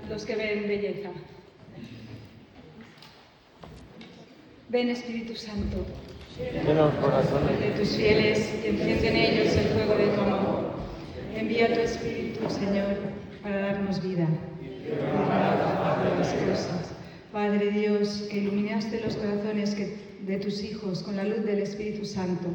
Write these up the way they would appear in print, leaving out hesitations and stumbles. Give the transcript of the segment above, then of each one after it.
los que ven belleza. Ven, Espíritu Santo, Llena los corazones de tus fieles y enciende en ellos el fuego de tu amor. Envía tu Espíritu, Señor, para darnos vida y para todas las cosas. Padre Dios, que iluminaste los corazones de tus hijos con la luz del Espíritu Santo,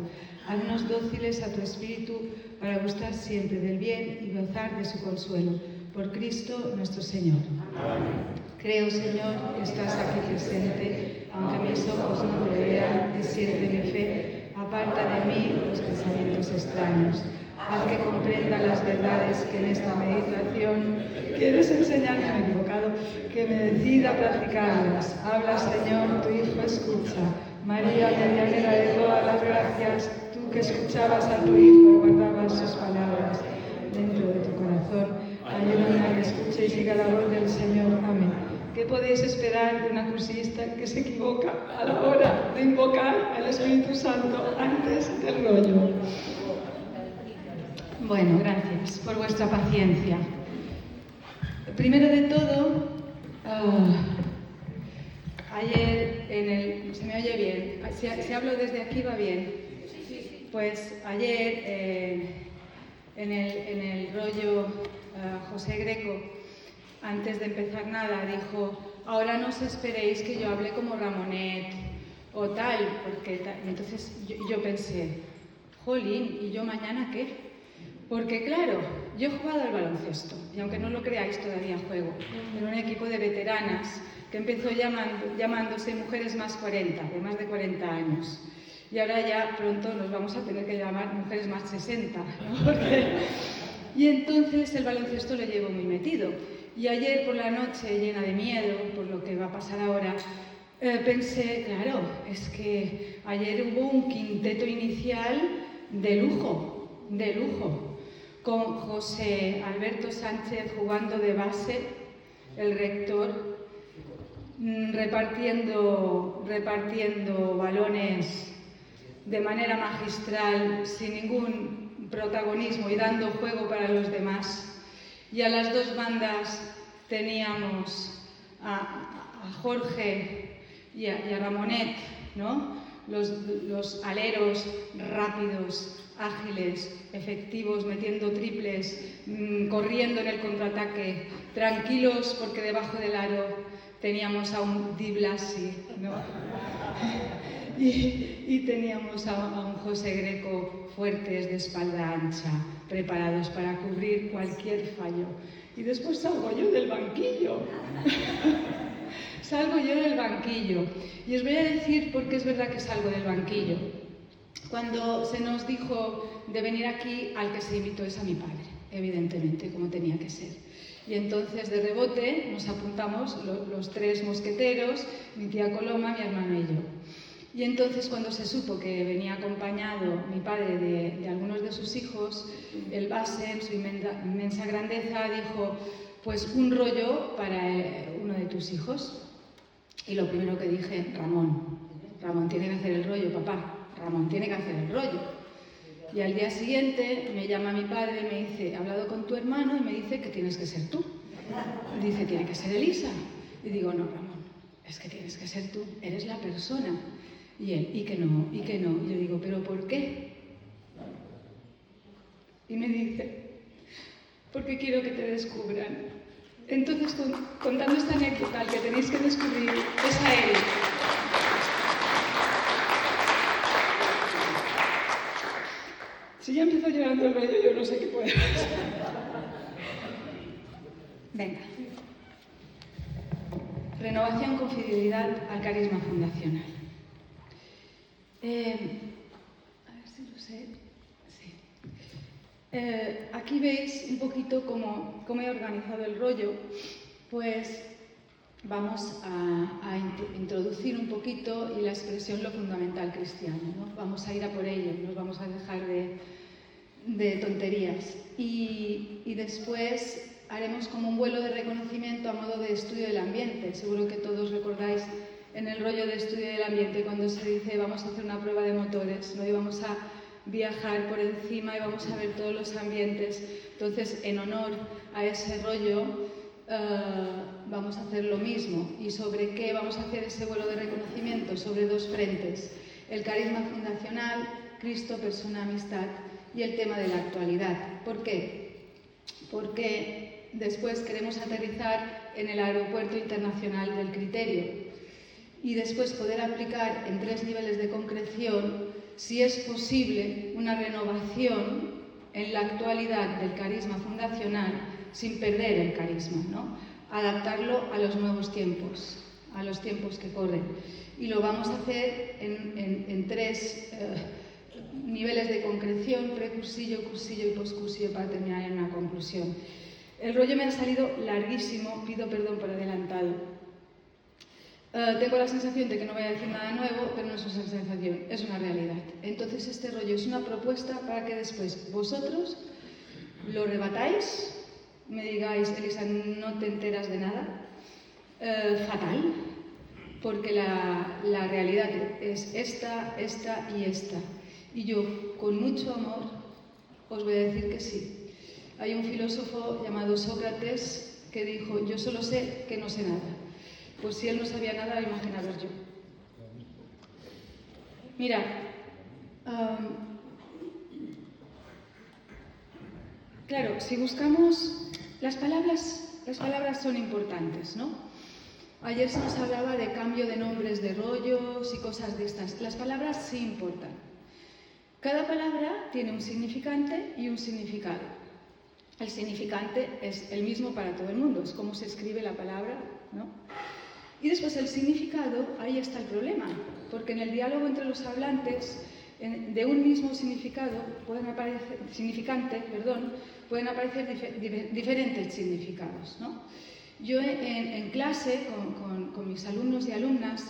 haznos dóciles a tu Espíritu para gustar siempre del bien y gozar de su consuelo. Por Cristo nuestro Señor. Amén. Creo, Señor, que estás aquí presente, aunque mis ojos no te vean, es siempre mi fe. Aparta de mí los pensamientos extraños. Haz que comprenda las verdades que en esta meditación quieres enseñarme, me he equivocado, que me decida a practicarlas. Habla, Señor, tu Hijo escucha. María, medianera de todas las gracias, tú que escuchabas a tu Hijo y guardabas sus palabras dentro de tu corazón, ayúdame a que escuche y siga la voz del Señor. Amén. ¿Qué podéis esperar de una cursista que se equivoca a la hora de invocar al Espíritu Santo antes del rollo? Bueno, gracias por vuestra paciencia. Primero de todo, ayer ¿se me oye bien? Si hablo desde aquí va bien. Pues ayer en el rollo José Greco, antes de empezar nada, dijo: ahora no os esperéis que yo hable como Ramonet o tal, porque tal. Y entonces yo pensé, jolín, ¿y yo mañana qué? Porque claro, yo he jugado al baloncesto, y aunque no lo creáis todavía juego, en un equipo de veteranas que empezó llamándose Mujeres Más 40, de más de 40 años. Y ahora ya pronto nos vamos a tener que llamar Mujeres Más 60, ¿no? Y entonces el baloncesto lo llevo muy metido. Y ayer por la noche, llena de miedo por lo que va a pasar ahora, pensé, claro, es que ayer hubo un quinteto inicial de lujo, con José Alberto Sánchez jugando de base, el rector, repartiendo balones de manera magistral, sin ningún protagonismo y dando juego para los demás. Y a las dos bandas teníamos a Jorge y a Ramonet, ¿no? Los aleros rápidos, ágiles, efectivos, metiendo triples, corriendo en el contraataque, tranquilos porque debajo del aro teníamos a un Di Blasi, ¿no? Y teníamos a un José Greco fuertes, de espalda ancha, preparados para cubrir cualquier fallo. Y después salgo yo del banquillo. Salgo yo del banquillo. Y os voy a decir por qué es verdad que salgo del banquillo. Cuando se nos dijo de venir aquí, al que se invitó es a mi padre, evidentemente, como tenía que ser. Y entonces, de rebote, nos apuntamos los tres mosqueteros, mi tía Coloma, mi hermano y yo. Y entonces, cuando se supo que venía acompañado mi padre de algunos de sus hijos, el base, en su inmensa grandeza, dijo: pues un rollo para uno de tus hijos. Y lo primero que dije: Ramón tiene que hacer el rollo, papá. Ramón tiene que hacer el rollo. Y al día siguiente me llama mi padre y me dice: he hablado con tu hermano y me dice que tienes que ser tú. Y dice: tiene que ser Elisa. Y digo: no, Ramón, es que tienes que ser tú, eres la persona. Y él: y que no. Y yo digo: ¿pero por qué? Y me dice: porque quiero que te descubran. Entonces, contando esta anécdota, al que tenéis que descubrir es a él. Si ya empiezo llorando el rollo, yo no sé qué puede pasar. Venga. Renovación con fidelidad al carisma fundacional. A ver si lo sé. Sí. Aquí veis un poquito cómo he organizado el rollo. Pues vamos a introducir un poquito y la expresión lo fundamental cristiano, ¿no? Vamos a ir a por ello, nos vamos a dejar de tonterías. Y después haremos como un vuelo de reconocimiento a modo de estudio del ambiente. Seguro que todos recordáis en el rollo de estudio del ambiente cuando se dice: vamos a hacer una prueba de motores, ¿no? Y vamos a viajar por encima y vamos a ver todos los ambientes. Entonces, en honor a ese rollo, vamos a hacer lo mismo. ¿Y sobre qué vamos a hacer ese vuelo de reconocimiento? Sobre dos frentes: el carisma fundacional, Cristo, persona, amistad, y el tema de la actualidad. ¿Por qué? Porque después queremos aterrizar en el Aeropuerto Internacional del Criterio y después poder aplicar en 3 niveles de concreción si es posible una renovación en la actualidad del carisma fundacional sin perder el carisma, ¿no? Adaptarlo a los nuevos tiempos, a los tiempos que corren. Y lo vamos a hacer en 3 niveles de concreción: precursillo, cursillo y poscursillo, para terminar en una conclusión. El rollo me ha salido larguísimo, pido perdón por adelantado. Tengo la sensación de que no voy a decir nada nuevo, pero no es una sensación, es una realidad. Entonces este rollo es una propuesta para que después vosotros lo rebatáis, me digáis: Elisa, no te enteras de nada, fatal, porque la realidad es esta, esta y esta. Y yo, con mucho amor, os voy a decir que sí. Hay un filósofo llamado Sócrates que dijo: yo solo sé que no sé nada. Pues si él no sabía nada, imaginaros yo. Mira, claro, si buscamos las palabras son importantes, ¿no? Ayer se nos hablaba de cambio de nombres de rollos y cosas de estas. Las palabras sí importan. Cada palabra tiene un significante y un significado. El significante es el mismo para todo el mundo, es como se escribe la palabra, ¿no? Y después el significado, ahí está el problema, porque en el diálogo entre los hablantes de un mismo significante pueden aparecer diferentes significados, ¿no? Yo en clase con mis alumnos y alumnas,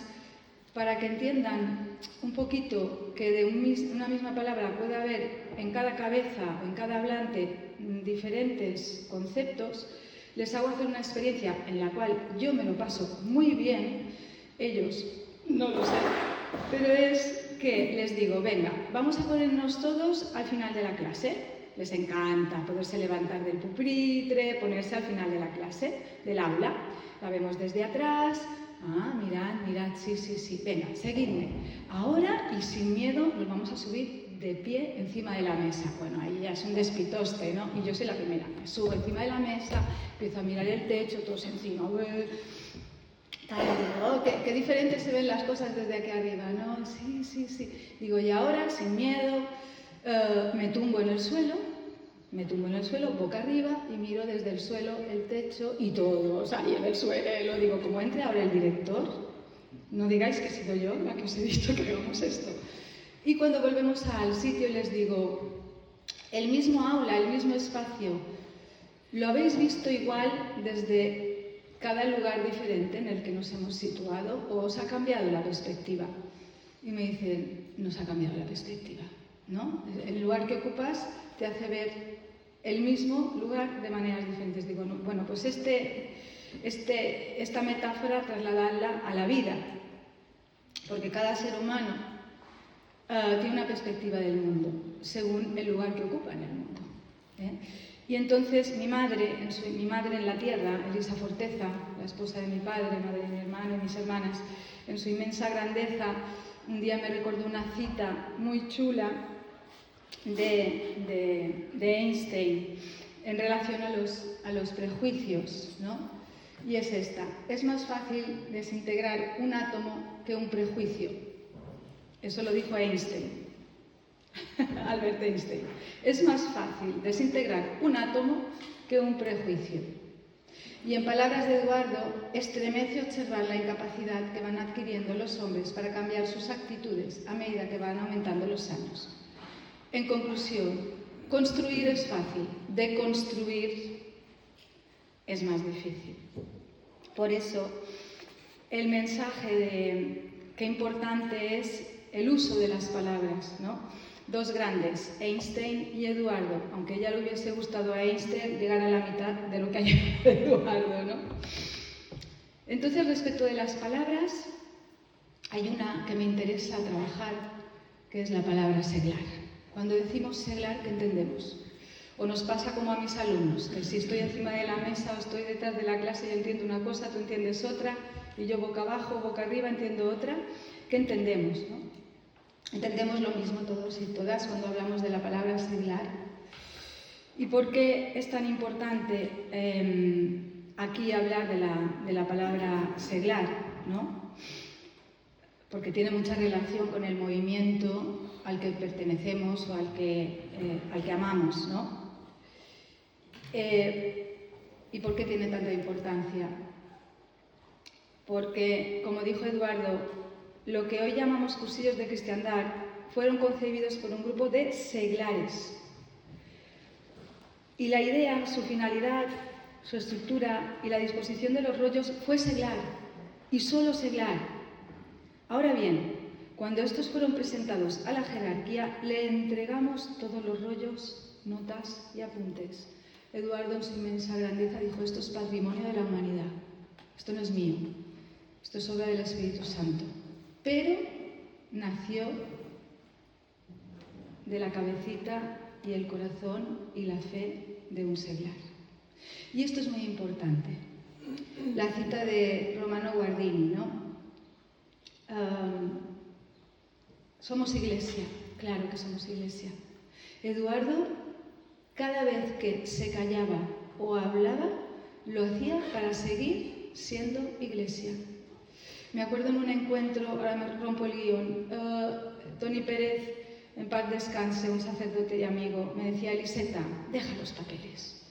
para que entiendan un poquito que de una misma palabra puede haber en cada cabeza o en cada hablante diferentes conceptos, les hago hacer una experiencia en la cual yo me lo paso muy bien, ellos no lo sé, pero es que les digo: venga, vamos a ponernos todos al final de la clase. Les encanta poderse levantar del pupitre, ponerse al final de la clase, del aula. La vemos desde atrás. Ah, mirad, sí, venga, seguidme. Ahora, y sin miedo, nos vamos a subir de pie encima de la mesa. Bueno, ahí ya es un despitoste, ¿no? Y yo soy la primera. Me subo encima de la mesa, empiezo a mirar el techo, todos encima. Qué diferentes se ven las cosas desde aquí arriba, ¿no? Sí. Digo, y ahora, sin miedo, me tumbo en el suelo, boca arriba, y miro desde el suelo el techo y todos ahí en el suelo. Digo, como entre ahora el director, no digáis que he sido yo la que os he dicho que hagamos esto. Y cuando volvemos al sitio les digo: el mismo aula, el mismo espacio, ¿lo habéis visto igual desde cada lugar diferente en el que nos hemos situado, o os ha cambiado la perspectiva? Y me dicen: nos ha cambiado la perspectiva, ¿no? El lugar que ocupas te hace ver el mismo lugar de maneras diferentes. Digo, no, bueno, pues esta metáfora trasladarla a la vida, porque cada ser humano tiene una perspectiva del mundo según el lugar que ocupa en el mundo, ¿eh? Y entonces mi madre en la tierra, Elisa Forteza, la esposa de mi padre, madre de mi hermano y mis hermanas, en su inmensa grandeza, un día me recordó una cita muy chula de Einstein en relación a los prejuicios, ¿no? Y es esta: es más fácil desintegrar un átomo que un prejuicio. Eso lo dijo Einstein, Albert Einstein. Es más fácil desintegrar un átomo que un prejuicio. Y en palabras de Eduardo, estremece observar la incapacidad que van adquiriendo los hombres para cambiar sus actitudes a medida que van aumentando los años. En conclusión, construir es fácil, deconstruir es más difícil. Por eso, el mensaje de qué importante es el uso de las palabras, ¿no? Dos grandes, Einstein y Eduardo, aunque ya le hubiese gustado a Einstein llegar a la mitad de lo que ha llegado Eduardo, ¿no? Entonces, respecto de las palabras, hay una que me interesa trabajar, que es la palabra seglar. Cuando decimos seglar, ¿qué entendemos? O nos pasa como a mis alumnos, que si estoy encima de la mesa o estoy detrás de la clase y entiendo una cosa, tú entiendes otra, y yo boca abajo, boca arriba entiendo otra. ¿Qué entendemos, no? Entendemos lo mismo todos y todas cuando hablamos de la palabra seglar. ¿Y por qué es tan importante aquí hablar de la palabra seglar, ¿no? Porque tiene mucha relación con el movimiento al que pertenecemos o al que amamos, ¿no? ¿Y por qué tiene tanta importancia? Porque, como dijo Eduardo, lo que hoy llamamos cursillos de cristiandad fueron concebidos por un grupo de seglares. Y la idea, su finalidad, su estructura y la disposición de los rollos fue seglar, y solo seglar. Ahora bien, cuando estos fueron presentados a la jerarquía, le entregamos todos los rollos, notas y apuntes. Eduardo, en su inmensa grandeza, dijo: esto es patrimonio de la humanidad, esto no es mío, esto es obra del Espíritu Santo. Pero nació de la cabecita y el corazón y la fe de un seglar. Y esto es muy importante. La cita de Romano Guardini, ¿no? Somos iglesia, claro que somos iglesia. Eduardo, cada vez que se callaba o hablaba, lo hacía para seguir siendo iglesia. Me acuerdo en un encuentro, ahora me rompo el guión, Tony Pérez, en paz descanse, un sacerdote y amigo, me decía: Eliseta, deja los papeles,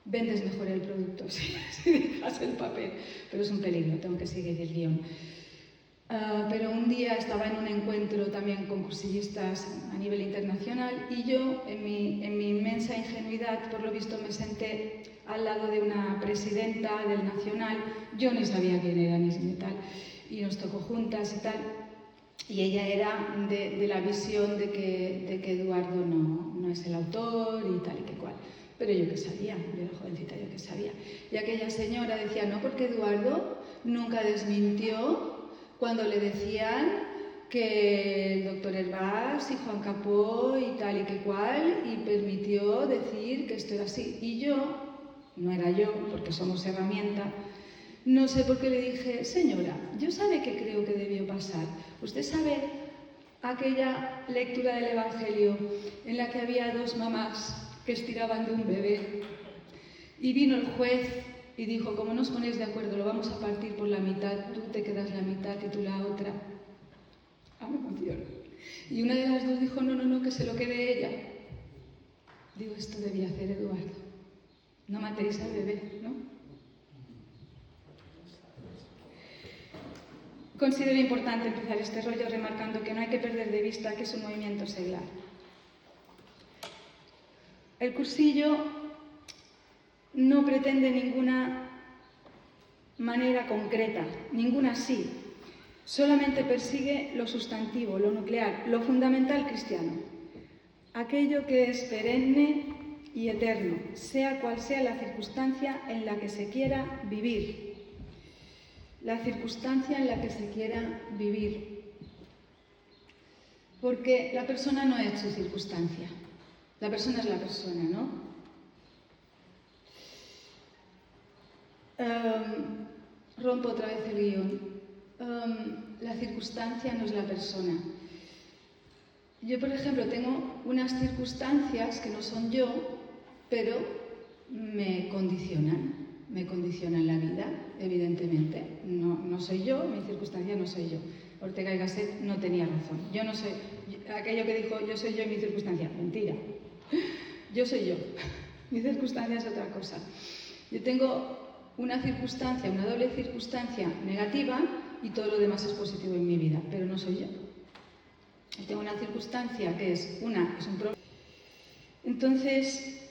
vendes mejor el producto si dejas el papel, pero es un peligro, tengo que seguir el guión. Pero un día estaba en un encuentro también con cursillistas a nivel internacional y yo, en mi inmensa ingenuidad, por lo visto me senté al lado de una presidenta del Nacional. Yo ni sabía quién era ni tal, y nos tocó juntas y tal, y ella era de la visión de que Eduardo no es el autor y tal y que cual. Pero yo qué sabía, yo era jovencita, yo qué sabía. Y aquella señora decía: no, porque Eduardo nunca desmintió cuando le decían que el doctor Hervás y Juan Capó y tal y que cual, y permitió decir que esto era así. Y yo, no era yo, porque somos herramienta, no sé por qué le dije: señora, yo sabe que creo que debió pasar. Usted sabe aquella lectura del Evangelio en la que había dos mamás que estiraban de un bebé y vino el juez y dijo: como no os ponéis de acuerdo, lo vamos a partir por la mitad, tú te quedas la mitad y tú la otra. Me emociono. Y una de las dos dijo: no, que se lo quede ella. Digo, esto debía hacer Eduardo. No matéis al bebé, ¿no? Considero importante empezar este rollo remarcando que no hay que perder de vista que es un movimiento seglar. El cursillo no pretende ninguna manera concreta, ninguna sí. Solamente persigue lo sustantivo, lo nuclear, lo fundamental cristiano. Aquello que es perenne y eterno, sea cual sea la circunstancia en la que se quiera vivir. La circunstancia en la que se quiera vivir. Porque la persona no es su circunstancia. La persona es la persona, ¿no? Rompo otra vez el guión. La circunstancia no es la persona. Yo, por ejemplo, tengo unas circunstancias que no son yo, pero me condicionan la vida, evidentemente. No soy yo, mi circunstancia no soy yo. Ortega y Gasset no tenía razón. Yo no soy, aquello que dijo yo soy yo y mi circunstancia, mentira. Yo soy yo, mi circunstancia es otra cosa. Yo tengo una circunstancia, una doble circunstancia negativa y todo lo demás es positivo en mi vida, pero no soy yo. Yo tengo una circunstancia que es un problema. Entonces,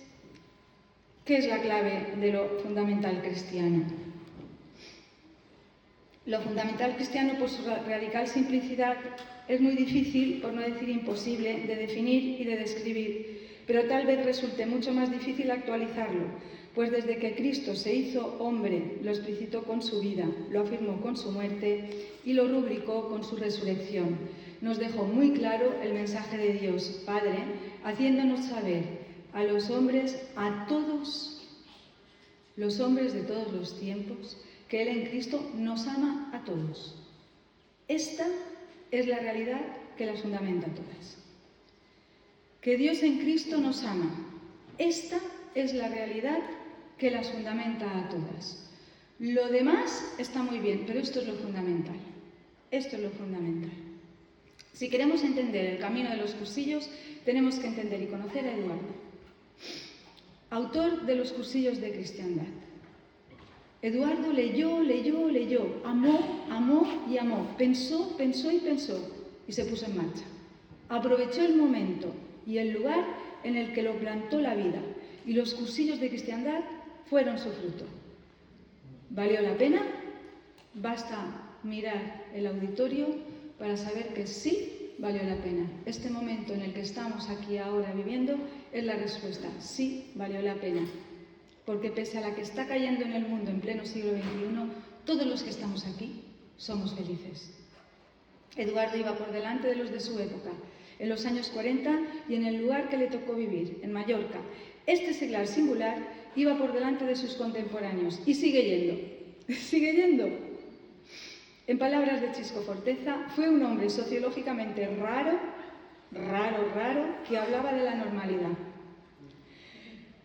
¿qué es la clave de lo fundamental cristiano? Lo fundamental cristiano, por su radical simplicidad, es muy difícil, por no decir imposible, de definir y de describir, pero tal vez resulte mucho más difícil actualizarlo, pues desde que Cristo se hizo hombre, lo explicitó con su vida, lo afirmó con su muerte y lo rubricó con su resurrección. Nos dejó muy claro el mensaje de Dios Padre, haciéndonos saber a los hombres, a todos los hombres de todos los tiempos, que Él en Cristo nos ama a todos. Esta es la realidad que las fundamenta todas. Que Dios en Cristo nos ama. Esta es la realidad que las fundamenta a todas. Lo demás está muy bien, pero esto es lo fundamental. Esto es lo fundamental. Si queremos entender el camino de los cursillos, tenemos que entender y conocer a Eduardo, autor de los cursillos de cristiandad. Eduardo leyó, amó y amó, pensó y se puso en marcha. Aprovechó el momento y el lugar en el que lo plantó la vida, y los cursillos de cristiandad fueron su fruto. ¿Valió la pena? Basta mirar el auditorio para saber que sí valió la pena. Este momento en el que estamos aquí ahora viviendo es la respuesta. Sí valió la pena. Porque pese a la que está cayendo en el mundo en pleno siglo XXI, todos los que estamos aquí somos felices. Eduardo iba por delante de los de su época, en los años 40 y en el lugar que le tocó vivir, en Mallorca. Este seglar singular iba por delante de sus contemporáneos y sigue yendo. Sigue yendo. En palabras de Chisco Forteza, fue un hombre sociológicamente raro, que hablaba de la normalidad.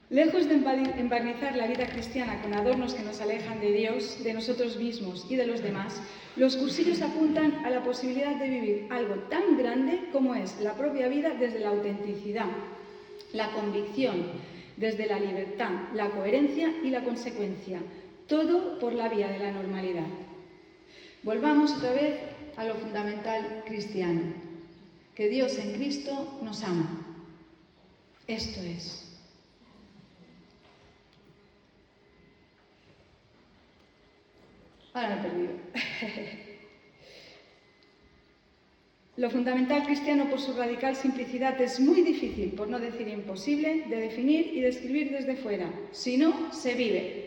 Lejos de embarnizar la vida cristiana con adornos que nos alejan de Dios, de nosotros mismos y de los demás, los cursillos apuntan a la posibilidad de vivir algo tan grande como es la propia vida desde la autenticidad, la convicción, desde la libertad, la coherencia y la consecuencia, todo por la vía de la normalidad. Volvamos otra vez a lo fundamental cristiano, que Dios en Cristo nos ama. Esto es. Ahora me he perdido. Lo fundamental cristiano, por su radical simplicidad, es muy difícil, por no decir imposible, de definir y describir desde fuera. Si no, se vive.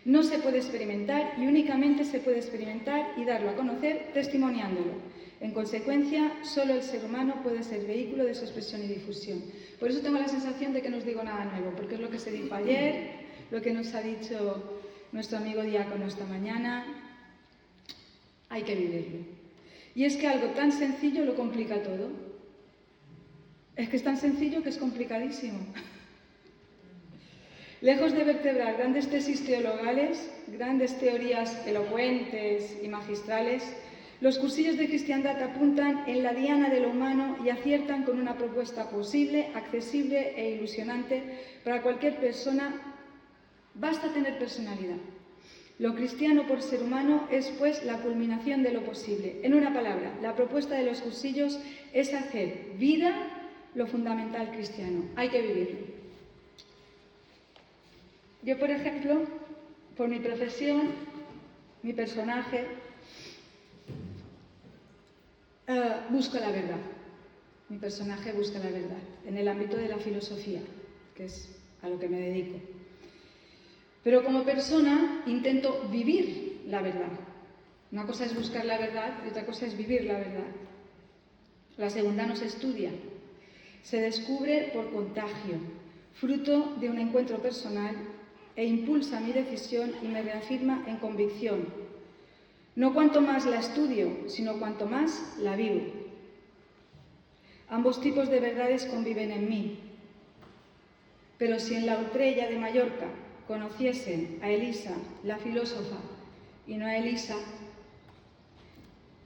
No se puede experimentar y únicamente se puede experimentar y darlo a conocer testimoniándolo. En consecuencia, solo el ser humano puede ser vehículo de su expresión y difusión. Por eso tengo la sensación de que no os digo nada nuevo, porque es lo que se dijo ayer, lo que nos ha dicho nuestro amigo diácono esta mañana. Hay que vivirlo. Y es que algo tan sencillo lo complica todo. Es que es tan sencillo que es complicadísimo. Lejos de vertebrar grandes tesis teologales, grandes teorías elocuentes y magistrales, los cursillos de cristiandad apuntan en la diana de lo humano y aciertan con una propuesta posible, accesible e ilusionante para cualquier persona. Basta tener personalidad. Lo cristiano por ser humano es, pues, la culminación de lo posible. En una palabra, la propuesta de los cursillos es hacer vida lo fundamental cristiano. Hay que vivirlo. Yo, por ejemplo, por mi profesión, mi personaje, busco la verdad. Mi personaje busca la verdad en el ámbito de la filosofía, que es a lo que me dedico. Pero como persona intento vivir la verdad. Una cosa es buscar la verdad y otra cosa es vivir la verdad. La segunda no se estudia, se descubre por contagio, fruto de un encuentro personal e impulsa mi decisión y me reafirma en convicción. No cuanto más la estudio, sino cuanto más la vivo. Ambos tipos de verdades conviven en mí. Pero si en la Utrella de Mallorca conociesen a Elisa, la filósofa, y no a Elisa,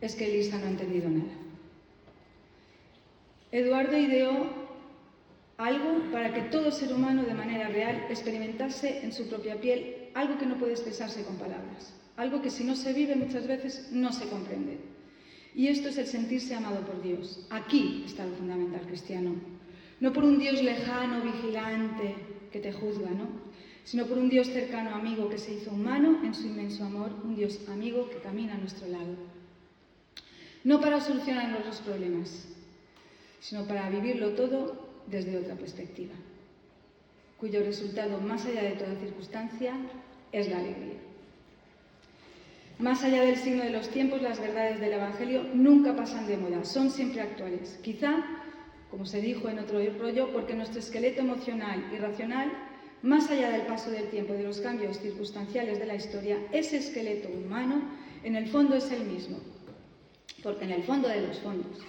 es que Elisa no ha entendido nada. Eduardo ideó algo para que todo ser humano de manera real experimentase en su propia piel algo que no puede expresarse con palabras, algo que si no se vive muchas veces no se comprende. Y esto es el sentirse amado por Dios. Aquí está lo fundamental cristiano. No por un Dios lejano, vigilante, que te juzga, ¿no? Sino por un Dios cercano, amigo, que se hizo humano en su inmenso amor, un Dios amigo que camina a nuestro lado. No para solucionarnos los problemas, sino para vivirlo todo desde otra perspectiva, cuyo resultado, más allá de toda circunstancia, es la alegría. Más allá del signo de los tiempos, las verdades del Evangelio nunca pasan de moda, son siempre actuales. Quizá como se dijo en otro rollo, porque nuestro esqueleto emocional y racional, más allá del paso del tiempo y de los cambios circunstanciales de la historia, ese esqueleto humano en el fondo es el mismo. Porque en el fondo de los fondos,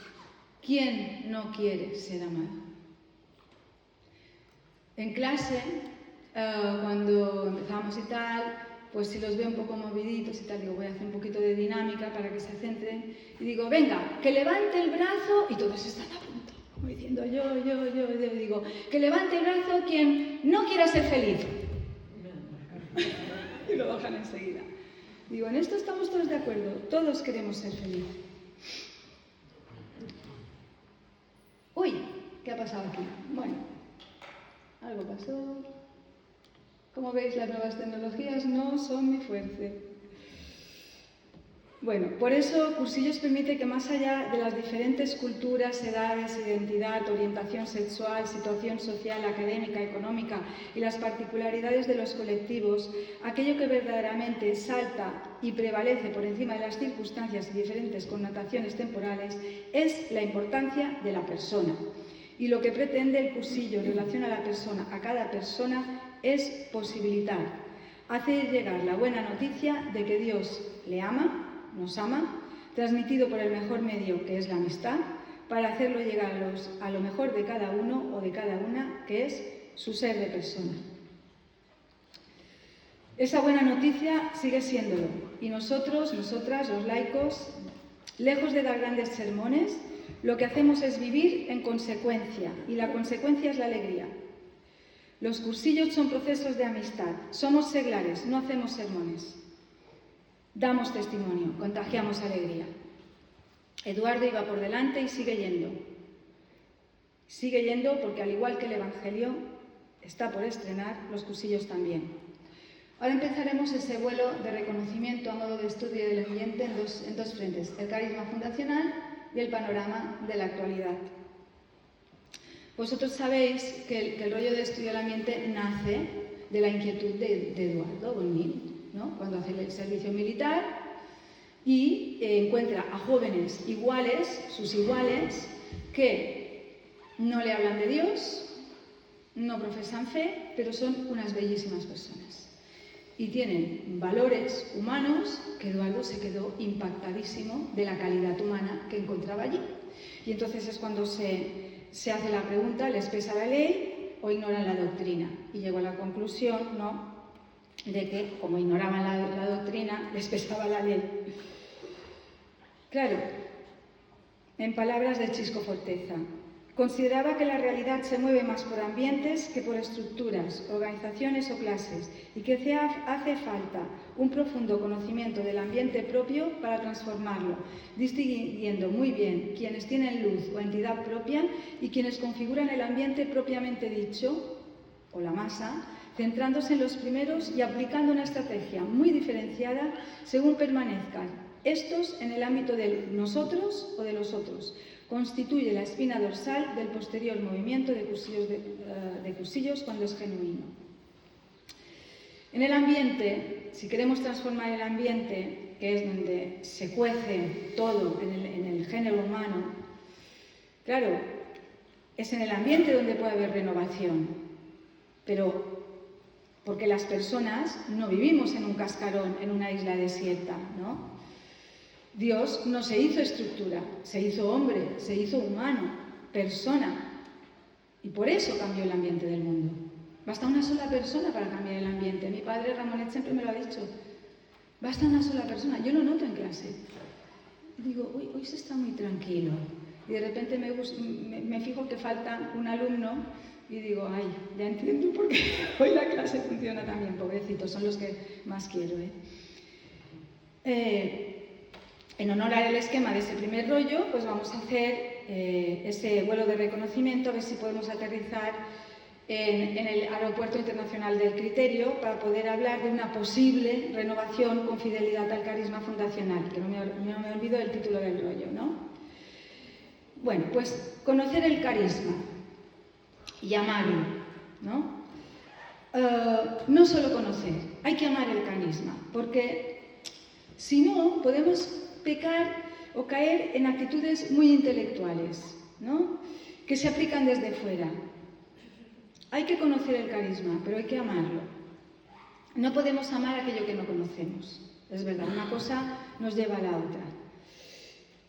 ¿quién no quiere ser amado? En clase, cuando empezamos y tal, pues si los veo un poco moviditos y tal, digo, voy a hacer un poquito de dinámica para que se centren. Y digo, venga, que levante el brazo, y todos están a punto, como diciendo yo, digo, que levante el brazo quien no quiera ser feliz. Y lo bajan enseguida. Digo, en esto estamos todos de acuerdo, todos queremos ser felices. Uy, ¿qué ha pasado aquí? Bueno, algo pasó. Como veis, las nuevas tecnologías no son mi fuerte. Bueno, por eso Cursillos permite que más allá de las diferentes culturas, edades, identidad, orientación sexual, situación social, académica, económica y las particularidades de los colectivos, aquello que verdaderamente salta y prevalece por encima de las circunstancias y diferentes connotaciones temporales es la importancia de la persona. Y lo que pretende el cursillo en relación a la persona, a cada persona, es posibilitar, hacer llegar la buena noticia de que Dios le ama, nos ama, transmitido por el mejor medio que es la amistad, para hacerlo llegar a lo mejor de cada uno o de cada una, que es su ser de persona. Esa buena noticia sigue siéndolo, y nosotros, nosotras, los laicos, lejos de dar grandes sermones, lo que hacemos es vivir en consecuencia, y la consecuencia es la alegría. Los cursillos son procesos de amistad, somos seglares, no hacemos sermones. Damos testimonio, contagiamos alegría. Eduardo iba por delante y sigue yendo. Sigue yendo porque, al igual que el Evangelio está por estrenar, los cursillos también. Ahora empezaremos ese vuelo de reconocimiento a modo de estudio del ambiente en dos frentes, el carisma fundacional y el panorama de la actualidad. Vosotros sabéis que el rollo de estudio del ambiente nace de la inquietud de Eduardo Bonnín, ¿no? Cuando hace el servicio militar y encuentra a jóvenes iguales, sus iguales, que no le hablan de Dios, no profesan fe, pero son unas bellísimas personas. Y tienen valores humanos que Eduardo se quedó impactadísimo de la calidad humana que encontraba allí. Y entonces es cuando se hace la pregunta, ¿les pesa la ley o ignoran la doctrina? Y llegó a la conclusión, ¿no?, de que, como ignoraban la doctrina, les pesaba la ley. Claro, en palabras de Chisco Forteza, consideraba que la realidad se mueve más por ambientes que por estructuras, organizaciones o clases, y que hace falta un profundo conocimiento del ambiente propio para transformarlo, distinguiendo muy bien quienes tienen luz o entidad propia y quienes configuran el ambiente propiamente dicho, o la masa, centrándose en los primeros y aplicando una estrategia muy diferenciada según permanezcan estos en el ámbito del nosotros o de los otros. Constituye la espina dorsal del posterior movimiento de cursillos cuando es genuino. En el ambiente, si queremos transformar el ambiente, que es donde se cuece todo en el género humano, claro, es en el ambiente donde puede haber renovación, pero porque las personas no vivimos en un cascarón, en una isla desierta, ¿no? Dios no se hizo estructura, se hizo hombre, se hizo humano, persona. Y por eso cambió el ambiente del mundo. Basta una sola persona para cambiar el ambiente. Mi padre Ramonet siempre me lo ha dicho. Basta una sola persona. Yo lo noto en clase. Y digo, hoy se está muy tranquilo. Y de repente me fijo que falta un alumno y digo, ay, ya entiendo por qué hoy la clase funciona tan bien. Pobrecitos, son los que más quiero, En honor al esquema de ese primer rollo, pues vamos a hacer ese vuelo de reconocimiento, a ver si podemos aterrizar en el Aeropuerto Internacional del Criterio para poder hablar de una posible renovación con fidelidad al carisma fundacional, que no me olvido del título del rollo, ¿no? Bueno, pues conocer el carisma y amarlo, ¿no? No solo conocer, hay que amar el carisma, porque si no, podemos pecar o caer en actitudes muy intelectuales, ¿no?, que se aplican desde fuera. Hay que conocer el carisma, pero hay que amarlo. No podemos amar aquello que no conocemos. Es verdad, una cosa nos lleva a la otra.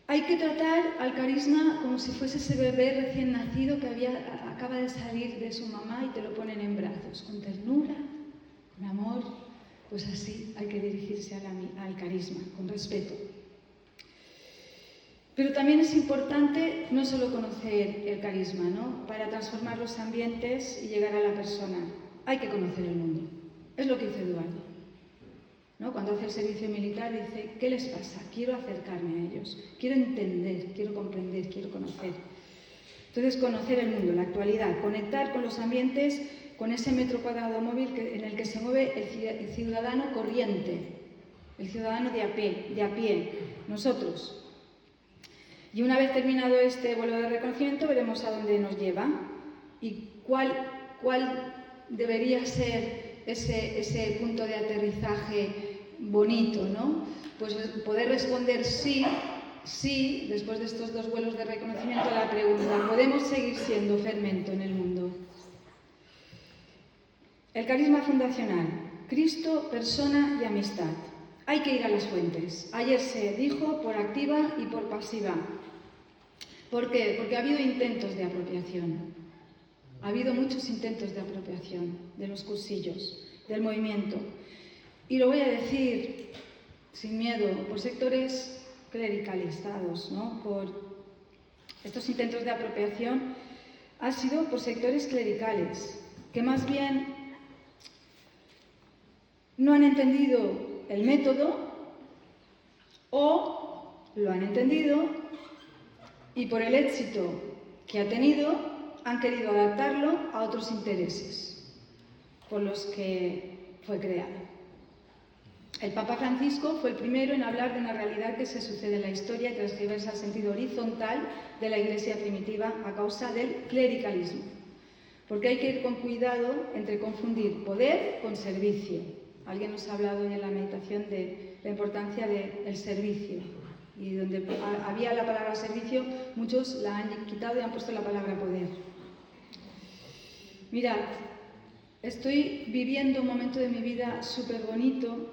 Hay que tratar al carisma como si fuese ese bebé recién nacido que acaba de salir de su mamá y te lo ponen en brazos, con ternura, con amor. Pues así hay que dirigirse al carisma, con respeto. Pero también es importante no solo conocer el carisma, ¿no? Para transformar los ambientes y llegar a la persona. Hay que conocer el mundo. Es lo que hizo Eduardo, ¿no? Cuando hace el servicio militar dice, ¿qué les pasa? Quiero acercarme a ellos, quiero entender, quiero comprender, quiero conocer. Entonces, conocer el mundo, la actualidad, conectar con los ambientes, con ese metro cuadrado móvil en el que se mueve el ciudadano corriente, el ciudadano de a pie, nosotros. Y una vez terminado este vuelo de reconocimiento, veremos a dónde nos lleva y cuál debería ser ese punto de aterrizaje bonito, ¿no? Pues poder responder sí, después de estos 2 vuelos de reconocimiento, a la pregunta, ¿podemos seguir siendo fermento en el mundo? El carisma fundacional, Cristo, persona y amistad. Hay que ir a las fuentes. Ayer se dijo por activa y por pasiva. ¿Por qué? Porque ha habido intentos de apropiación. Ha habido muchos intentos de apropiación de los cursillos, del movimiento. Y lo voy a decir sin miedo, por sectores clericalizados, ¿no? Por estos intentos de apropiación han sido por sectores clericales, que más bien no han entendido el método o lo han entendido y por el éxito que ha tenido han querido adaptarlo a otros intereses por los que fue creado. El Papa Francisco fue el primero en hablar de una realidad que se sucede en la historia y transgiversa el sentido horizontal de la Iglesia primitiva a causa del clericalismo. Porque hay que ir con cuidado entre confundir poder con servicio. Alguien nos ha hablado en la meditación de la importancia del servicio. Y donde había la palabra servicio, muchos la han quitado y han puesto la palabra poder. Mirad, estoy viviendo un momento de mi vida súper bonito,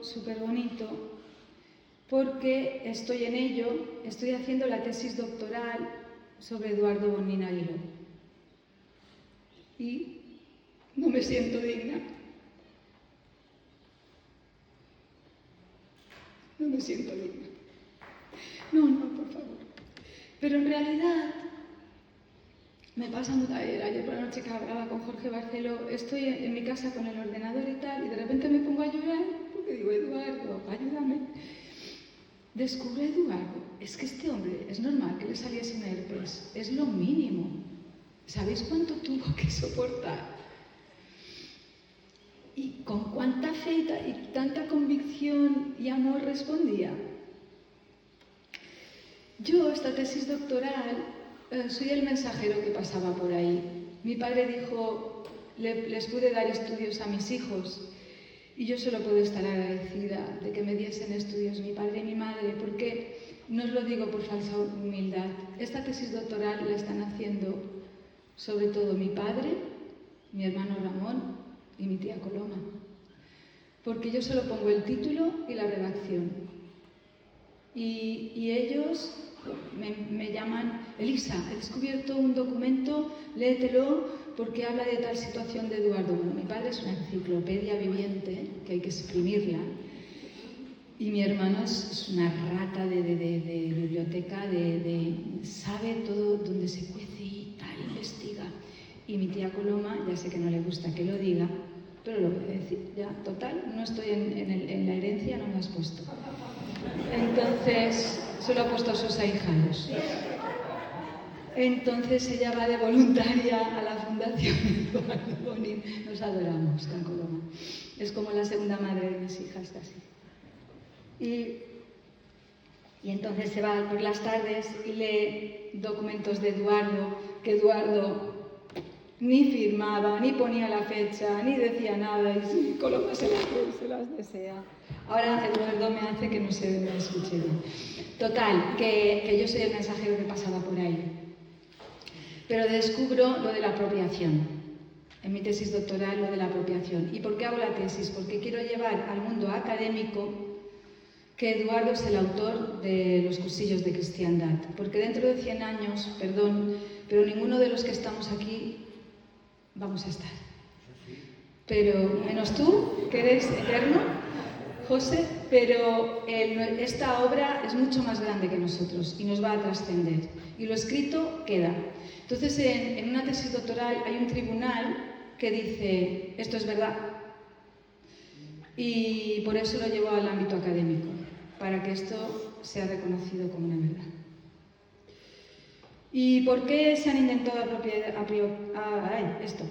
porque estoy en ello, estoy haciendo la tesis doctoral sobre Eduardo Bonnín Aguiló. Y no me siento digna. No me siento digna. No, por favor. Pero en realidad, me pasa mucho. Ayer por la noche que hablaba con Jorge Barceló, estoy en mi casa con el ordenador y tal, y de repente me pongo a llorar, porque digo, Eduardo, ayúdame. Descubro a Eduardo, es que este hombre, es normal que le saliese un herpes, es lo mínimo. ¿Sabéis cuánto tuvo que soportar? Y con cuánta fe y tanta convicción y amor respondía. Yo, esta tesis doctoral, soy el mensajero que pasaba por ahí. Mi padre dijo, les pude dar estudios a mis hijos y yo solo puedo estar agradecida de que me diesen estudios mi padre y mi madre, porque no os lo digo por falsa humildad. Esta tesis doctoral la están haciendo sobre todo mi padre, mi hermano Ramón y mi tía Coloma, porque yo solo pongo el título y la redacción. Y ellos me llaman, Elisa, he descubierto un documento, léetelo porque habla de tal situación de Eduardo. Bueno, mi padre es una enciclopedia viviente que hay que exprimirla. Y mi hermano es una rata de biblioteca, sabe todo donde se cuece y tal, investiga. Y mi tía Coloma, ya sé que no le gusta que lo diga, pero lo voy a decir, ya, total, no estoy en la herencia, no me has puesto. Entonces, solo ha puesto a sus ahijados. Entonces ella va de voluntaria a la Fundación Eduardo Bonnín. Nos adoramos con Coloma. Es como la segunda madre de mis hijas casi. Y entonces se va por las tardes y lee documentos de Eduardo, que Eduardo ni firmaba, ni ponía la fecha, ni decía nada, y sí, Coloma se las desea. Ahora Eduardo me hace que no se me escuche bien. Total, que yo soy el mensajero que pasaba por ahí. pero descubro lo de la apropiación. En mi tesis doctoral, lo de la apropiación. ¿Y por qué hago la tesis? Porque quiero llevar al mundo académico que Eduardo es el autor de los cursillos de cristiandad. Porque dentro de 100 años, perdón, pero ninguno de los que estamos aquí vamos a estar. Pero menos tú, que eres eterno, José, pero esta obra es mucho más grande que nosotros y nos va a trascender. Y lo escrito queda. Entonces, en una tesis doctoral hay un tribunal que dice, esto es verdad. Y por eso lo llevo al ámbito académico, para que esto sea reconocido como una verdad. ¿Y por qué se han intentado esto?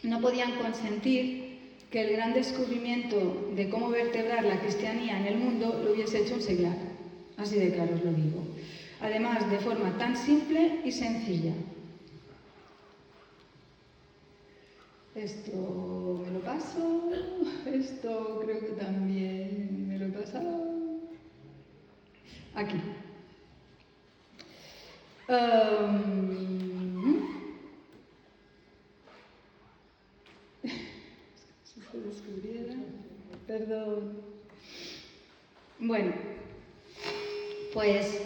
No podían consentir que el gran descubrimiento de cómo vertebrar la cristianía en el mundo lo hubiese hecho un seglar. Así de claro os lo digo. Además, de forma tan simple y sencilla. Esto me lo paso, esto creo que también me lo he pasado. Aquí. Si se descubriera. Perdón. Bueno, pues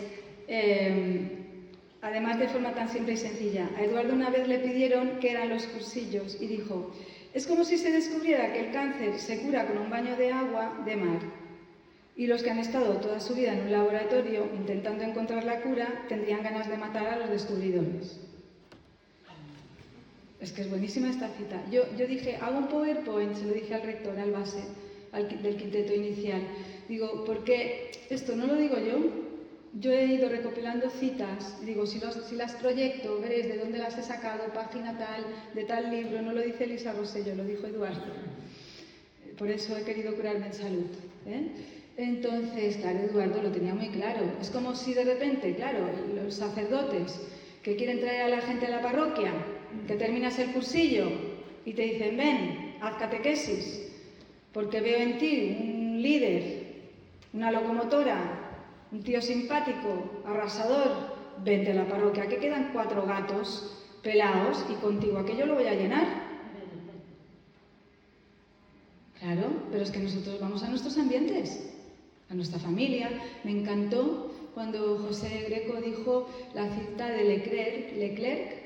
además de forma tan simple y sencilla, a Eduardo una vez le pidieron qué eran los cursillos y dijo, es como si se descubriera que el cáncer se cura con un baño de agua de mar y los que han estado toda su vida en un laboratorio intentando encontrar la cura tendrían ganas de matar a los descubridores. Es que es buenísima esta cita. Yo dije, hago un PowerPoint, se lo dije al rector, al base, del quinteto inicial. Digo, porque esto no lo digo yo he ido recopilando citas, digo, si las proyecto, veréis de dónde las he sacado, página tal, de tal libro, no lo dice Elisa Rosselló, lo dijo Eduardo. Por eso he querido curarme en salud. Entonces, claro, Eduardo lo tenía muy claro. Es como si de repente, claro, los sacerdotes que quieren traer a la gente a la parroquia, que terminas el cursillo y te dicen, ven, haz catequesis, porque veo en ti un líder, una locomotora, un tío simpático, arrasador, vente a la parroquia, que quedan 4 gatos pelados y contigo aquello lo voy a llenar. Claro, pero es que nosotros vamos a nuestros ambientes, a nuestra familia. Me encantó cuando José Greco dijo la cita de Leclerc,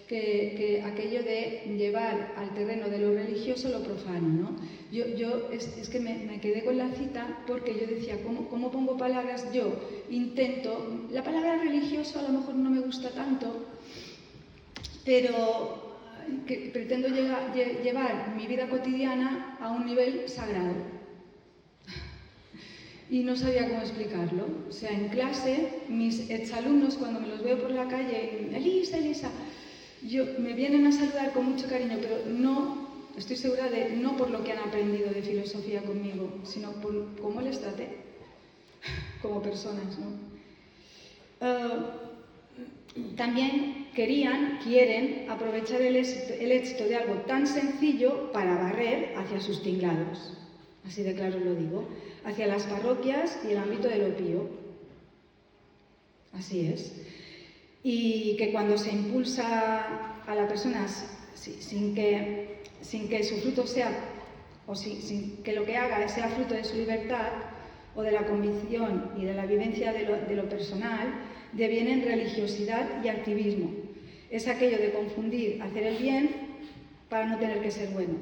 que aquello de llevar al terreno de lo religioso lo profano, ¿no? Es que me quedé con la cita porque yo decía, ¿cómo pongo palabras? Yo intento, la palabra religioso a lo mejor no me gusta tanto, pero que pretendo llevar mi vida cotidiana a un nivel sagrado. Y no sabía cómo explicarlo. O sea, en clase, mis exalumnos, cuando me los veo por la calle, Elisa, me vienen a saludar con mucho cariño, pero no, estoy segura de no por lo que han aprendido de filosofía conmigo, sino por cómo les traté como personas, ¿no? También quieren aprovechar el éxito de algo tan sencillo para barrer hacia sus tinglados. Así de claro lo digo, hacia las parroquias y el ámbito del opio. Así es. Y que cuando se impulsa a la persona sin que su fruto sea, o sin que lo que haga sea fruto de su libertad o de la convicción y de la vivencia de lo personal, devienen religiosidad y activismo. Es aquello de confundir hacer el bien para no tener que ser bueno.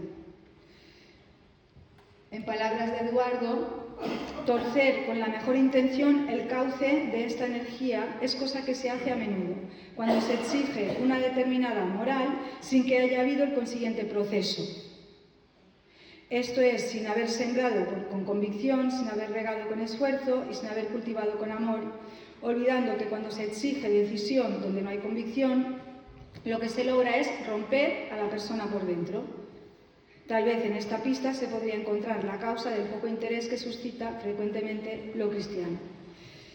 En palabras de Eduardo, torcer con la mejor intención el cauce de esta energía es cosa que se hace a menudo, cuando se exige una determinada moral sin que haya habido el consiguiente proceso. Esto es, sin haber sembrado con convicción, sin haber regado con esfuerzo y sin haber cultivado con amor, olvidando que cuando se exige decisión donde no hay convicción, lo que se logra es romper a la persona por dentro. Tal vez en esta pista se podría encontrar la causa del poco interés que suscita frecuentemente lo cristiano.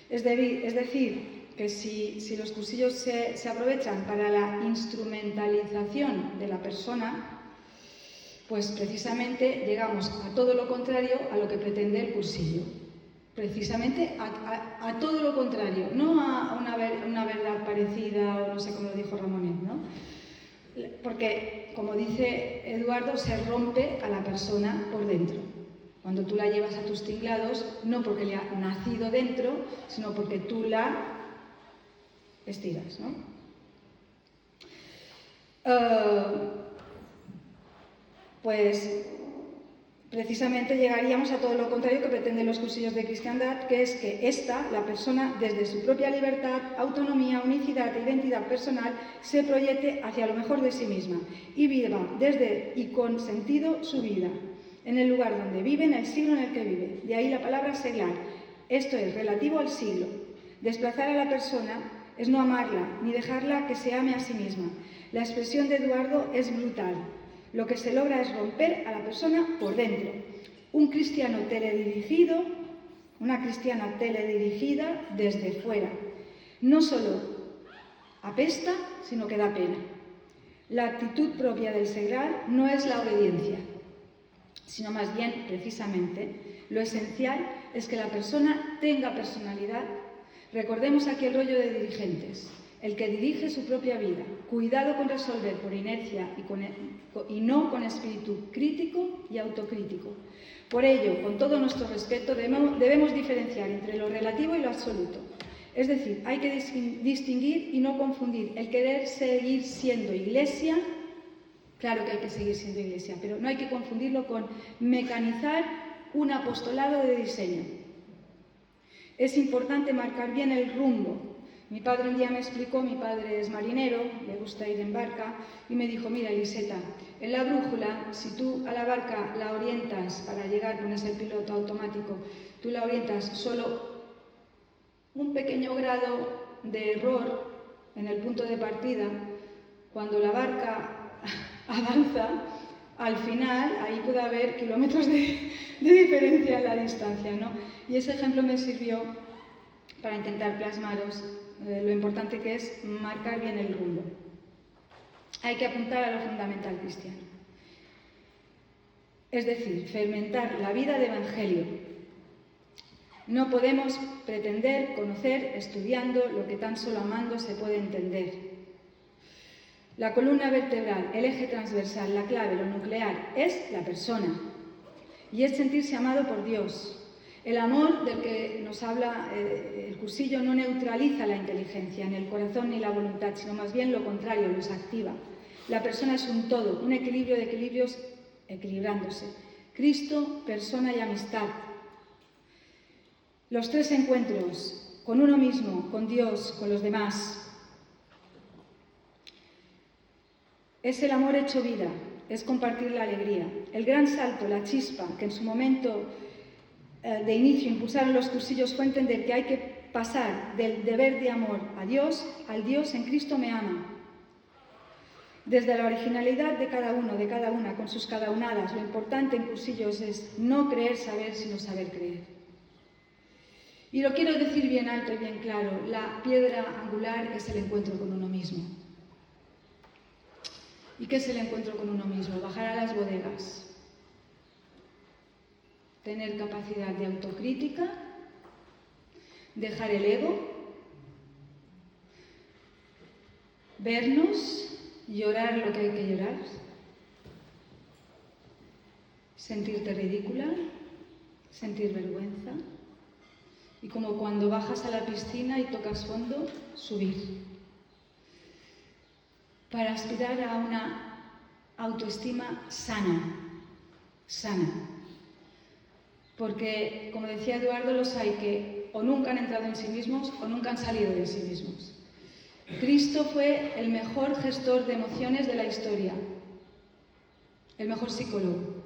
Es decir, que si los cursillos se aprovechan para la instrumentalización de la persona, pues precisamente llegamos a todo lo contrario a lo que pretende el cursillo. precisamente a todo lo contrario, no a una verdad parecida, o no sé cómo lo dijo Ramonet, ¿no? Porque, como dice Eduardo, se rompe a la persona por dentro. Cuando tú la llevas a tus tinglados, no porque le ha nacido dentro, sino porque tú la estiras, ¿no? Pues precisamente llegaríamos a todo lo contrario que pretenden los cursillos de cristiandad, que es que la persona, desde su propia libertad, autonomía, unicidad e identidad personal, se proyecte hacia lo mejor de sí misma y viva desde y con sentido su vida, en el lugar donde vive, en el siglo en el que vive. De ahí la palabra seglar, esto es, relativo al siglo. Desplazar a la persona es no amarla, ni dejarla que se ame a sí misma. La expresión de Eduardo es brutal. Lo que se logra es romper a la persona por dentro. Un cristiano teledirigido, una cristiana teledirigida desde fuera. No solo apesta, sino que da pena. La actitud propia del seglar no es la obediencia, sino más bien, precisamente, lo esencial es que la persona tenga personalidad. Recordemos aquí el rollo de dirigentes. El que dirige su propia vida, cuidado con resolver por inercia y no con espíritu crítico y autocrítico. Por ello, con todo nuestro respeto, debemos diferenciar entre lo relativo y lo absoluto. Es decir, hay que distinguir y no confundir el querer seguir siendo iglesia. Claro que hay que seguir siendo iglesia, pero no hay que confundirlo con mecanizar un apostolado de diseño. Es importante marcar bien el rumbo. Mi padre un día me explicó, mi padre es marinero, le gusta ir en barca, y me dijo, mira Eliseta, en la brújula, si tú a la barca la orientas para llegar, pones el piloto automático, tú la orientas solo un pequeño grado de error en el punto de partida, cuando la barca avanza, al final ahí puede haber kilómetros de diferencia en la distancia, ¿no? Y ese ejemplo me sirvió para intentar plasmaros lo importante que es marcar bien el rumbo. Hay que apuntar a lo fundamental cristiano. Es decir, fermentar la vida de evangelio. No podemos pretender conocer estudiando lo que tan solo amando se puede entender. La columna vertebral, el eje transversal, la clave, lo nuclear, es la persona. Y es sentirse amado por Dios. El amor del que nos habla el cursillo no neutraliza la inteligencia, ni el corazón ni la voluntad, sino más bien lo contrario, los activa. La persona es un todo, un equilibrio de equilibrios equilibrándose. Cristo, persona y amistad. Los tres encuentros, con uno mismo, con Dios, con los demás. Es el amor hecho vida, es compartir la alegría. El gran salto, la chispa, que en su momento de inicio impulsaron los cursillos fue entender que hay que pasar del deber de amor a Dios al Dios en Cristo me ama. Desde la originalidad de cada uno, de cada una, con sus cadaunadas, lo importante en cursillos es no creer saber, sino saber creer. Y lo quiero decir bien alto y bien claro, la piedra angular es el encuentro con uno mismo. ¿Y qué es el encuentro con uno mismo? Bajar a las bodegas. Tener capacidad de autocrítica, dejar el ego, vernos, llorar lo que hay que llorar, sentirte ridícula, sentir vergüenza y como cuando bajas a la piscina y tocas fondo, subir. Para aspirar a una autoestima sana. Porque, como decía Eduardo, los hay que o nunca han entrado en sí mismos o nunca han salido de sí mismos. Cristo fue el mejor gestor de emociones de la historia, el mejor psicólogo.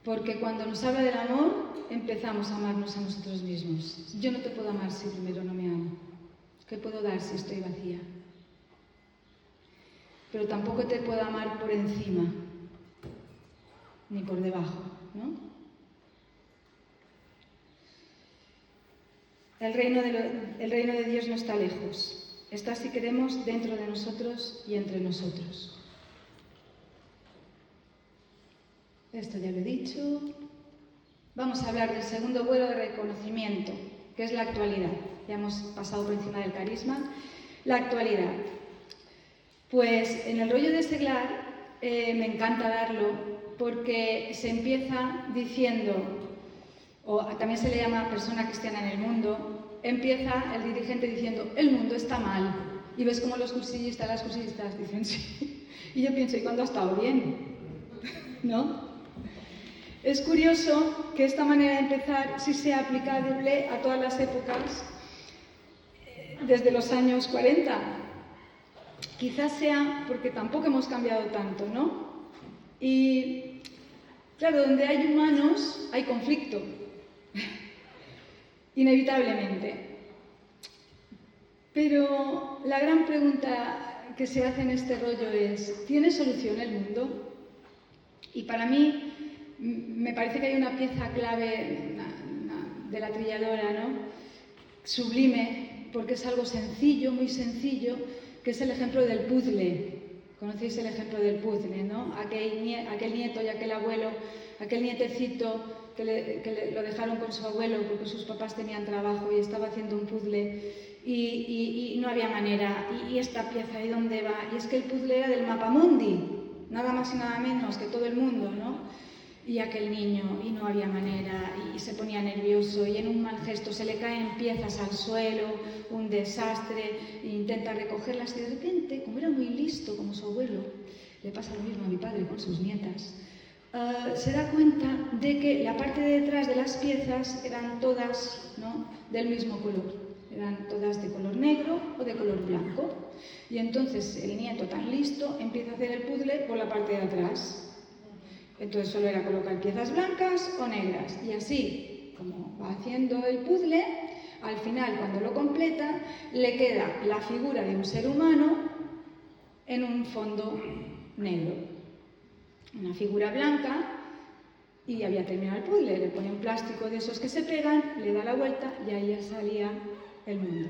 Porque cuando nos habla del amor, empezamos a amarnos a nosotros mismos. Yo no te puedo amar si primero no me amo. ¿Qué puedo dar si estoy vacía? Pero tampoco te puedo amar por encima, ni por debajo, ¿no? El reino de Dios no está lejos. Está, si queremos, dentro de nosotros y entre nosotros. Esto ya lo he dicho. vamos a hablar del segundo vuelo de reconocimiento, que es la actualidad. Ya hemos pasado por encima del carisma. La actualidad. Pues en el rollo de Seglar me encanta darlo porque se empieza diciendo, o también se le llama persona cristiana en el mundo, empieza el dirigente diciendo, el mundo está mal. Y ves como los cursillistas, las cursillistas dicen sí. Y yo pienso, ¿y cuándo ha estado bien? ¿No? Es curioso que esta manera de empezar sí sea aplicable a todas las épocas desde los años 40. Quizás sea porque tampoco hemos cambiado tanto, ¿no? Y claro, donde hay humanos hay conflicto, inevitablemente. Pero la gran pregunta que se hace en este rollo es, ¿tiene solución el mundo? Y para mí me parece que hay una pieza clave de la trilladora, ¿no? Sublime, porque es algo sencillo, muy sencillo, que es el ejemplo del puzzle. Conocéis el ejemplo del puzzle, ¿no? Aquel nieto y aquel abuelo, aquel nietecito que lo dejaron con su abuelo porque sus papás tenían trabajo y estaba haciendo un puzzle y no había manera. Y esta pieza, ¿y dónde va? Y es que el puzzle era del mapamundi, nada más y nada menos que todo el mundo, ¿no? Y aquel niño, y no había manera, y se ponía nervioso, y en un mal gesto se le caen piezas al suelo, un desastre, e intenta recogerlas, y de repente, como era muy listo, como su abuelo, le pasa lo mismo a mi padre con sus nietas, se da cuenta de que la parte de detrás de las piezas eran todas, ¿no?, del mismo color, eran todas de color negro o de color blanco. Y entonces el nieto tan listo empieza a hacer el puzzle por la parte de atrás. Entonces solo era colocar piezas blancas o negras. Y así, como va haciendo el puzzle, al final, cuando lo completa, le queda la figura de un ser humano en un fondo negro. Una figura blanca, y había terminado el puzzle. Le pone un plástico de esos que se pegan, le da la vuelta y ahí ya salía el mundo,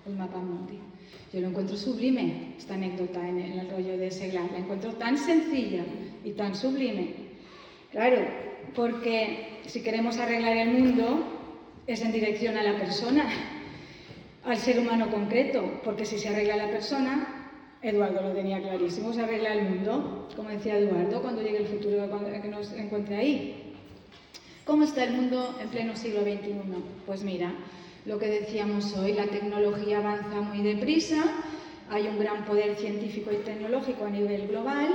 el mapamundi. Yo lo encuentro sublime, esta anécdota en el rollo de Seglar. La encuentro tan sencilla y tan sublime. Claro, porque si queremos arreglar el mundo es en dirección a la persona, al ser humano concreto, porque si se arregla la persona, Eduardo lo tenía clarísimo, se arregla el mundo, como decía Eduardo, cuando llegue el futuro que nos encuentre ahí. ¿Cómo está el mundo en pleno siglo XXI? Pues mira, lo que decíamos hoy, la tecnología avanza muy deprisa, hay un gran poder científico y tecnológico a nivel global,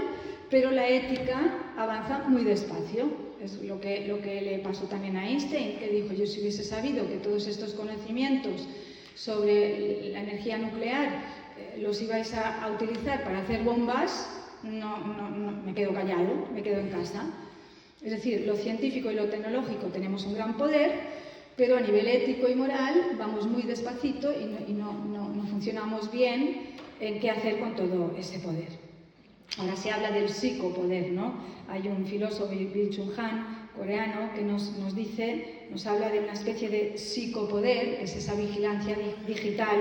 pero la ética avanza muy despacio. Es lo que le pasó también a Einstein, que dijo, yo si hubiese sabido que todos estos conocimientos sobre la energía nuclear los ibais a utilizar para hacer bombas, no, me quedo callado, me quedo en casa. Es decir, lo científico y lo tecnológico tenemos un gran poder, pero a nivel ético y moral vamos muy despacito y no funcionamos bien en qué hacer con todo ese poder. Ahora se habla del psicopoder, ¿no? Hay un filósofo, Byung-Chul Han, coreano, que nos habla de una especie de psicopoder, que es esa vigilancia digital,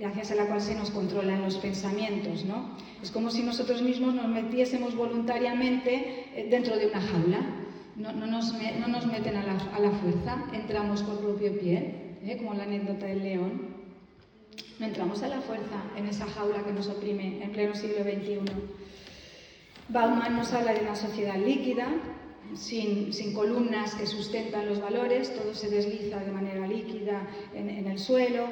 gracias a la cual se nos controlan los pensamientos, ¿no? Es como si nosotros mismos nos metiésemos voluntariamente dentro de una jaula. No nos meten a la fuerza, entramos por propio pie, como la anécdota del león. No entramos a la fuerza en esa jaula que nos oprime en pleno siglo XXI. Bauman nos habla de una sociedad líquida, sin columnas que sustentan los valores, todo se desliza de manera líquida en el suelo,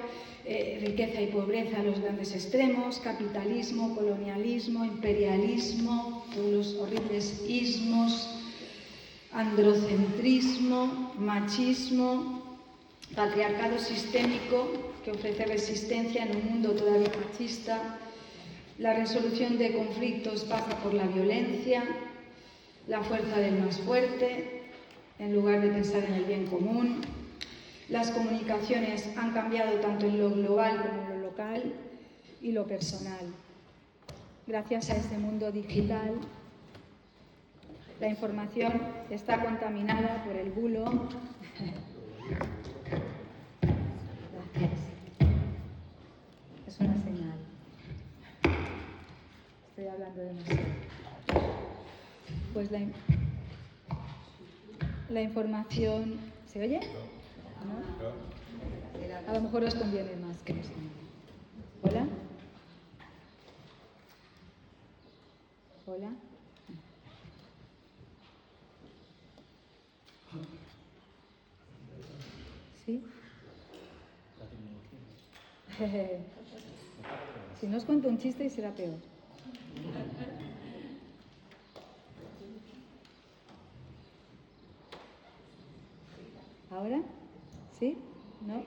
riqueza y pobreza, los grandes extremos, capitalismo, colonialismo, imperialismo, todos los horribles ismos, androcentrismo, machismo, patriarcado sistémico que ofrece resistencia en un mundo todavía machista. La resolución de conflictos pasa por la violencia, la fuerza del más fuerte, en lugar de pensar en el bien común. Las comunicaciones han cambiado tanto en lo global como en lo local y lo personal. Gracias a este mundo digital, la información está contaminada por el bulo. Gracias. Es una señal. Estoy hablando demasiado. Pues la información... ¿Se oye? ¿No? A lo mejor os conviene más que esto. ¿Hola? ¿Hola? ¿Sí? Si no os cuento un chiste y será peor. ¿Ahora? ¿Sí? ¿No?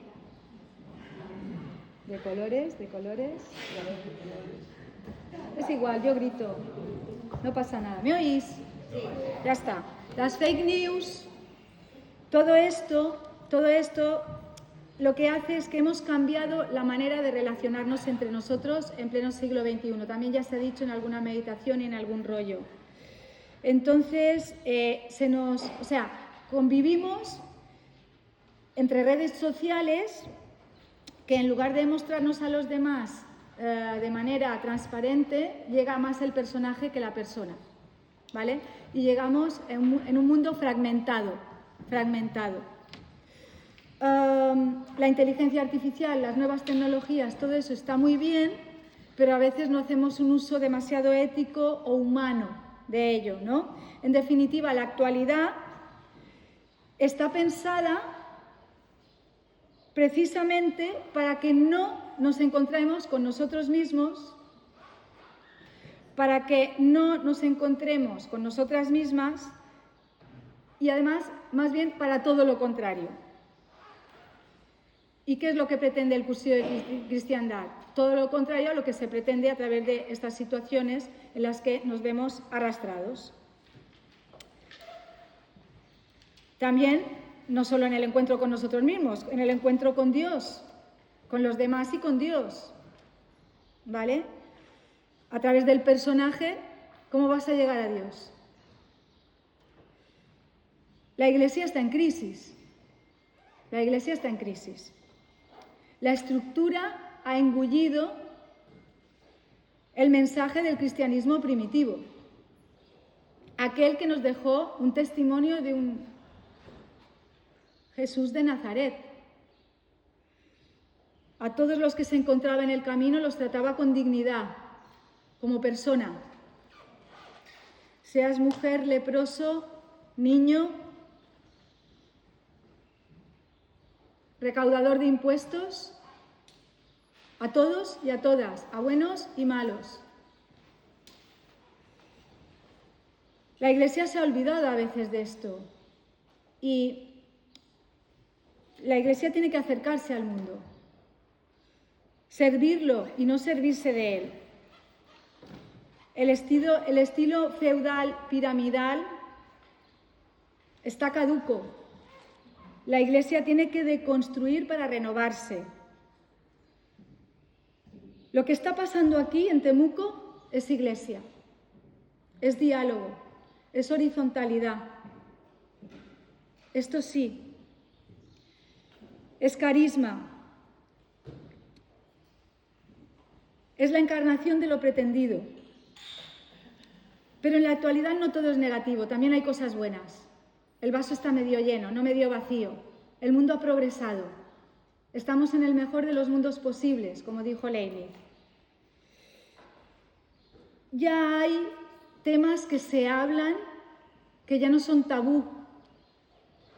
¿De colores? ¿De colores? Es igual, yo grito. No pasa nada. ¿Me oís? Sí. Ya está. Las fake news, todo esto, lo que hace es que hemos cambiado la manera de relacionarnos entre nosotros en pleno siglo XXI. También ya se ha dicho en alguna meditación y en algún rollo. Entonces, convivimos entre redes sociales que en lugar de mostrarnos a los demás de manera transparente, llega más el personaje que la persona, ¿vale? Y llegamos en un mundo fragmentado. La inteligencia artificial, las nuevas tecnologías, todo eso está muy bien, pero a veces no hacemos un uso demasiado ético o humano de ello, ¿no? En definitiva, la actualidad está pensada precisamente para que no nos encontremos con nosotros mismos, para que no nos encontremos con nosotras mismas y además, más bien, para todo lo contrario. ¿Y qué es lo que pretende el cursillo de cristiandad? Todo lo contrario a lo que se pretende a través de estas situaciones en las que nos vemos arrastrados. También, no solo en el encuentro con nosotros mismos, en el encuentro con Dios, con los demás y con Dios, ¿vale? A través del personaje, ¿cómo vas a llegar a Dios? La Iglesia está en crisis. La estructura ha engullido el mensaje del cristianismo primitivo, aquel que nos dejó un testimonio de un Jesús de Nazaret. A todos los que se encontraba en el camino los trataba con dignidad, como persona. Seas mujer, leproso, niño, recaudador de impuestos, a todos y a todas, a buenos y malos. La Iglesia se ha olvidado a veces de esto y la Iglesia tiene que acercarse al mundo, servirlo y no servirse de él. El estilo feudal, piramidal, está caduco. La Iglesia tiene que deconstruir para renovarse. Lo que está pasando aquí en Temuco es Iglesia, es diálogo, es horizontalidad. Esto sí. Es carisma, es la encarnación de lo pretendido. Pero en la actualidad no todo es negativo, también hay cosas buenas. El vaso está medio lleno, no medio vacío. El mundo ha progresado. Estamos en el mejor de los mundos posibles, como dijo Leibniz. Ya hay temas que se hablan que ya no son tabú.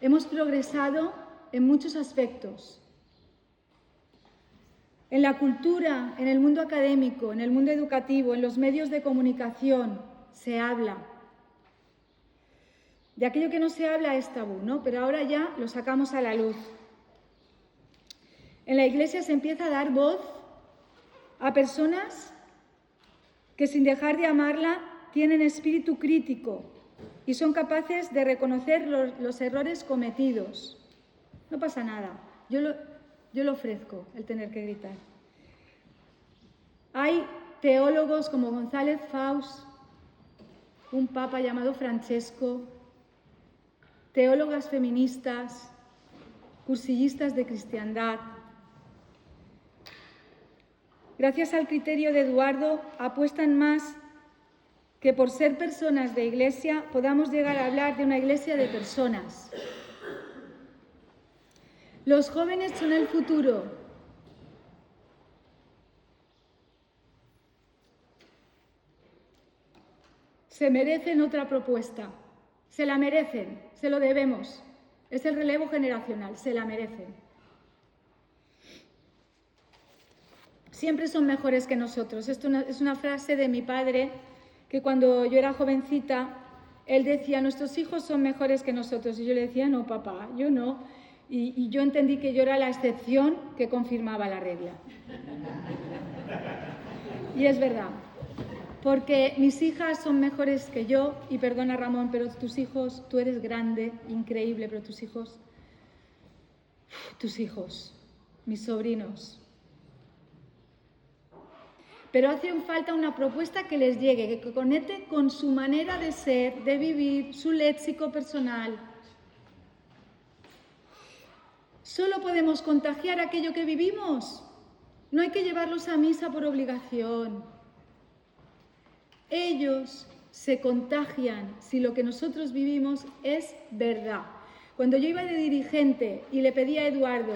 Hemos progresado en muchos aspectos. En la cultura, en el mundo académico, en el mundo educativo, en los medios de comunicación, se habla. De aquello que no se habla es tabú, ¿no? Pero ahora ya lo sacamos a la luz. En la Iglesia se empieza a dar voz a personas que sin dejar de amarla tienen espíritu crítico y son capaces de reconocer los errores cometidos. No pasa nada, yo lo ofrezco, el tener que gritar. Hay teólogos como González Faust, un papa llamado Francesco, teólogas feministas, cursillistas de cristiandad. Gracias al criterio de Eduardo, apuestan más que por ser personas de iglesia podamos llegar a hablar de una iglesia de personas. Los jóvenes son el futuro. Se merecen otra propuesta. Se la merecen, se lo debemos. Es el relevo generacional, se la merecen. Siempre son mejores que nosotros. Esto es una frase de mi padre, que cuando yo era jovencita, él decía, nuestros hijos son mejores que nosotros. Y yo le decía, no, papá, yo no. Y yo entendí que yo era la excepción que confirmaba la regla. Y es verdad, porque mis hijas son mejores que yo, y perdona Ramón, pero tus hijos, tú eres grande, increíble, pero tus hijos, mis sobrinos. Pero hace falta una propuesta que les llegue, que conecte con su manera de ser, de vivir, su léxico personal. Solo podemos contagiar aquello que vivimos. No hay que llevarlos a misa por obligación. Ellos se contagian si lo que nosotros vivimos es verdad. Cuando yo iba de dirigente y le pedía a Eduardo,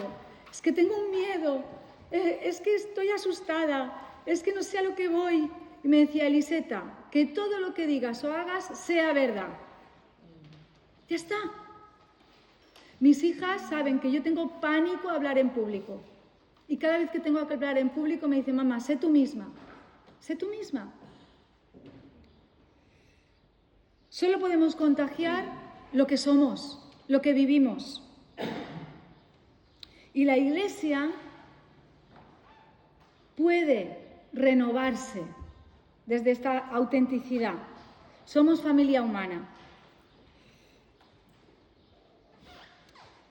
es que tengo un miedo, es que estoy asustada, es que no sé a lo que voy. Y me decía, Eliseta, que todo lo que digas o hagas sea verdad. Ya está. Mis hijas saben que yo tengo pánico a hablar en público. Y cada vez que tengo que hablar en público me dicen, mamá, sé tú misma. Sé tú misma. Solo podemos contagiar lo que somos, lo que vivimos. Y la Iglesia puede renovarse desde esta autenticidad. Somos familia humana.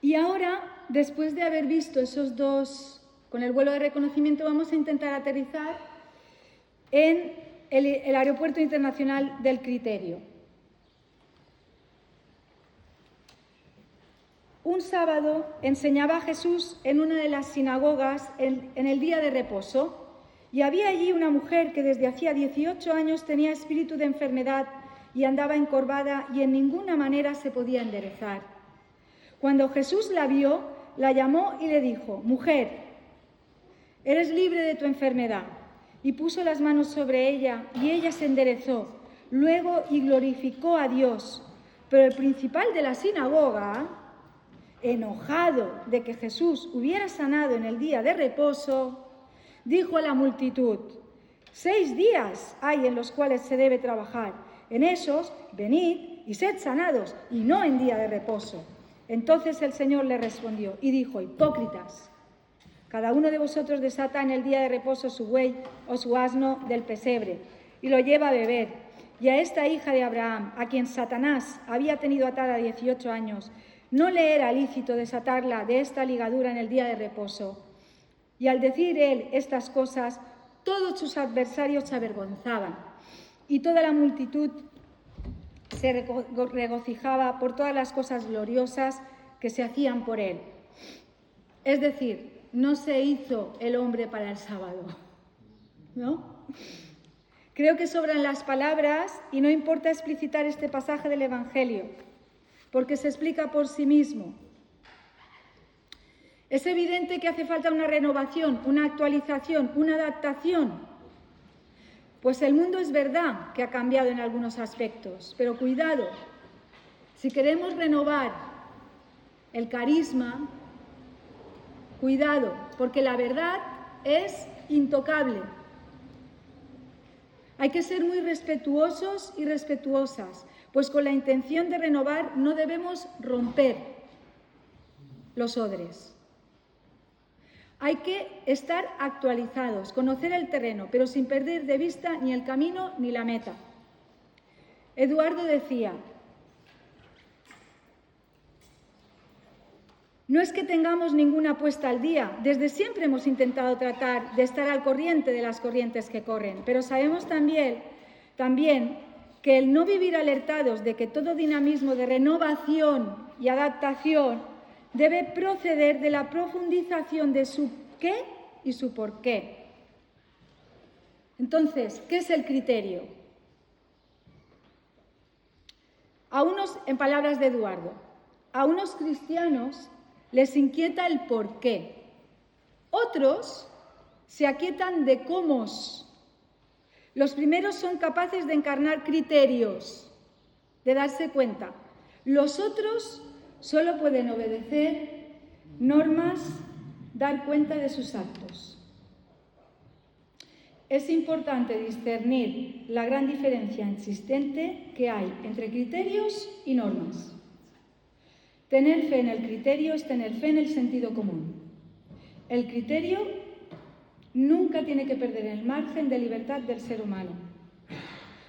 Y ahora, después de haber visto esos dos, con el vuelo de reconocimiento, vamos a intentar aterrizar en el Aeropuerto Internacional del Criterio. Un sábado enseñaba Jesús en una de las sinagogas en el día de reposo. Y había allí una mujer que desde hacía 18 años tenía espíritu de enfermedad y andaba encorvada y en ninguna manera se podía enderezar. Cuando Jesús la vio, la llamó y le dijo, mujer, eres libre de tu enfermedad. Y puso las manos sobre ella y ella se enderezó. Luego y glorificó a Dios. Pero el principal de la sinagoga, enojado de que Jesús hubiera sanado en el día de reposo, dijo a la multitud, 6 días hay en los cuales se debe trabajar. En esos, venid y sed sanados, y no en día de reposo. Entonces el Señor le respondió y dijo, hipócritas, cada uno de vosotros desata en el día de reposo su buey o su asno del pesebre, y lo lleva a beber. Y a esta hija de Abraham, a quien Satanás había tenido atada 18 años, no le era lícito desatarla de esta ligadura en el día de reposo. Y al decir él estas cosas, todos sus adversarios se avergonzaban, y toda la multitud se regocijaba por todas las cosas gloriosas que se hacían por él. Es decir, no se hizo el hombre para el sábado, ¿no? Creo que sobran las palabras y no importa explicitar este pasaje del Evangelio, porque se explica por sí mismo. Es evidente que hace falta una renovación, una actualización, una adaptación. Pues el mundo es verdad que ha cambiado en algunos aspectos, pero cuidado, si queremos renovar el carisma, cuidado, porque la verdad es intocable. Hay que ser muy respetuosos y respetuosas, pues con la intención de renovar no debemos romper los odres. Hay que estar actualizados, conocer el terreno, pero sin perder de vista ni el camino ni la meta. Eduardo decía, no es que tengamos ninguna puesta al día, desde siempre hemos intentado tratar de estar al corriente de las corrientes que corren, pero sabemos también que el no vivir alertados de que todo dinamismo de renovación y adaptación debe proceder de la profundización de su qué y su por qué. Entonces, ¿qué es el criterio? A unos, en palabras de Eduardo, a unos cristianos les inquieta el porqué. Otros se aquietan de cómo. Los primeros son capaces de encarnar criterios, de darse cuenta. Los otros solo pueden obedecer normas, dar cuenta de sus actos. Es importante discernir la gran diferencia existente que hay entre criterios y normas. Tener fe en el criterio es tener fe en el sentido común. El criterio nunca tiene que perder el margen de libertad del ser humano,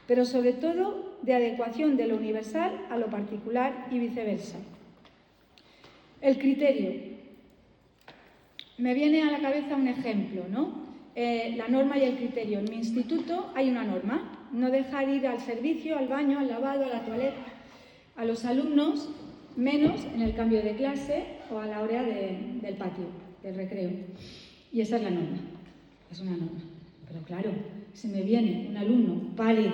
pero sobre todo de adecuación de lo universal a lo particular y viceversa. El criterio. Me viene a la cabeza un ejemplo, ¿no? La norma y el criterio. En mi instituto hay una norma, no dejar ir al servicio, al baño, al lavado, a la toaleta, a los alumnos, menos en el cambio de clase o a la hora del patio, del recreo. Y esa es la norma, es una norma. Pero claro, si me viene un alumno pálido,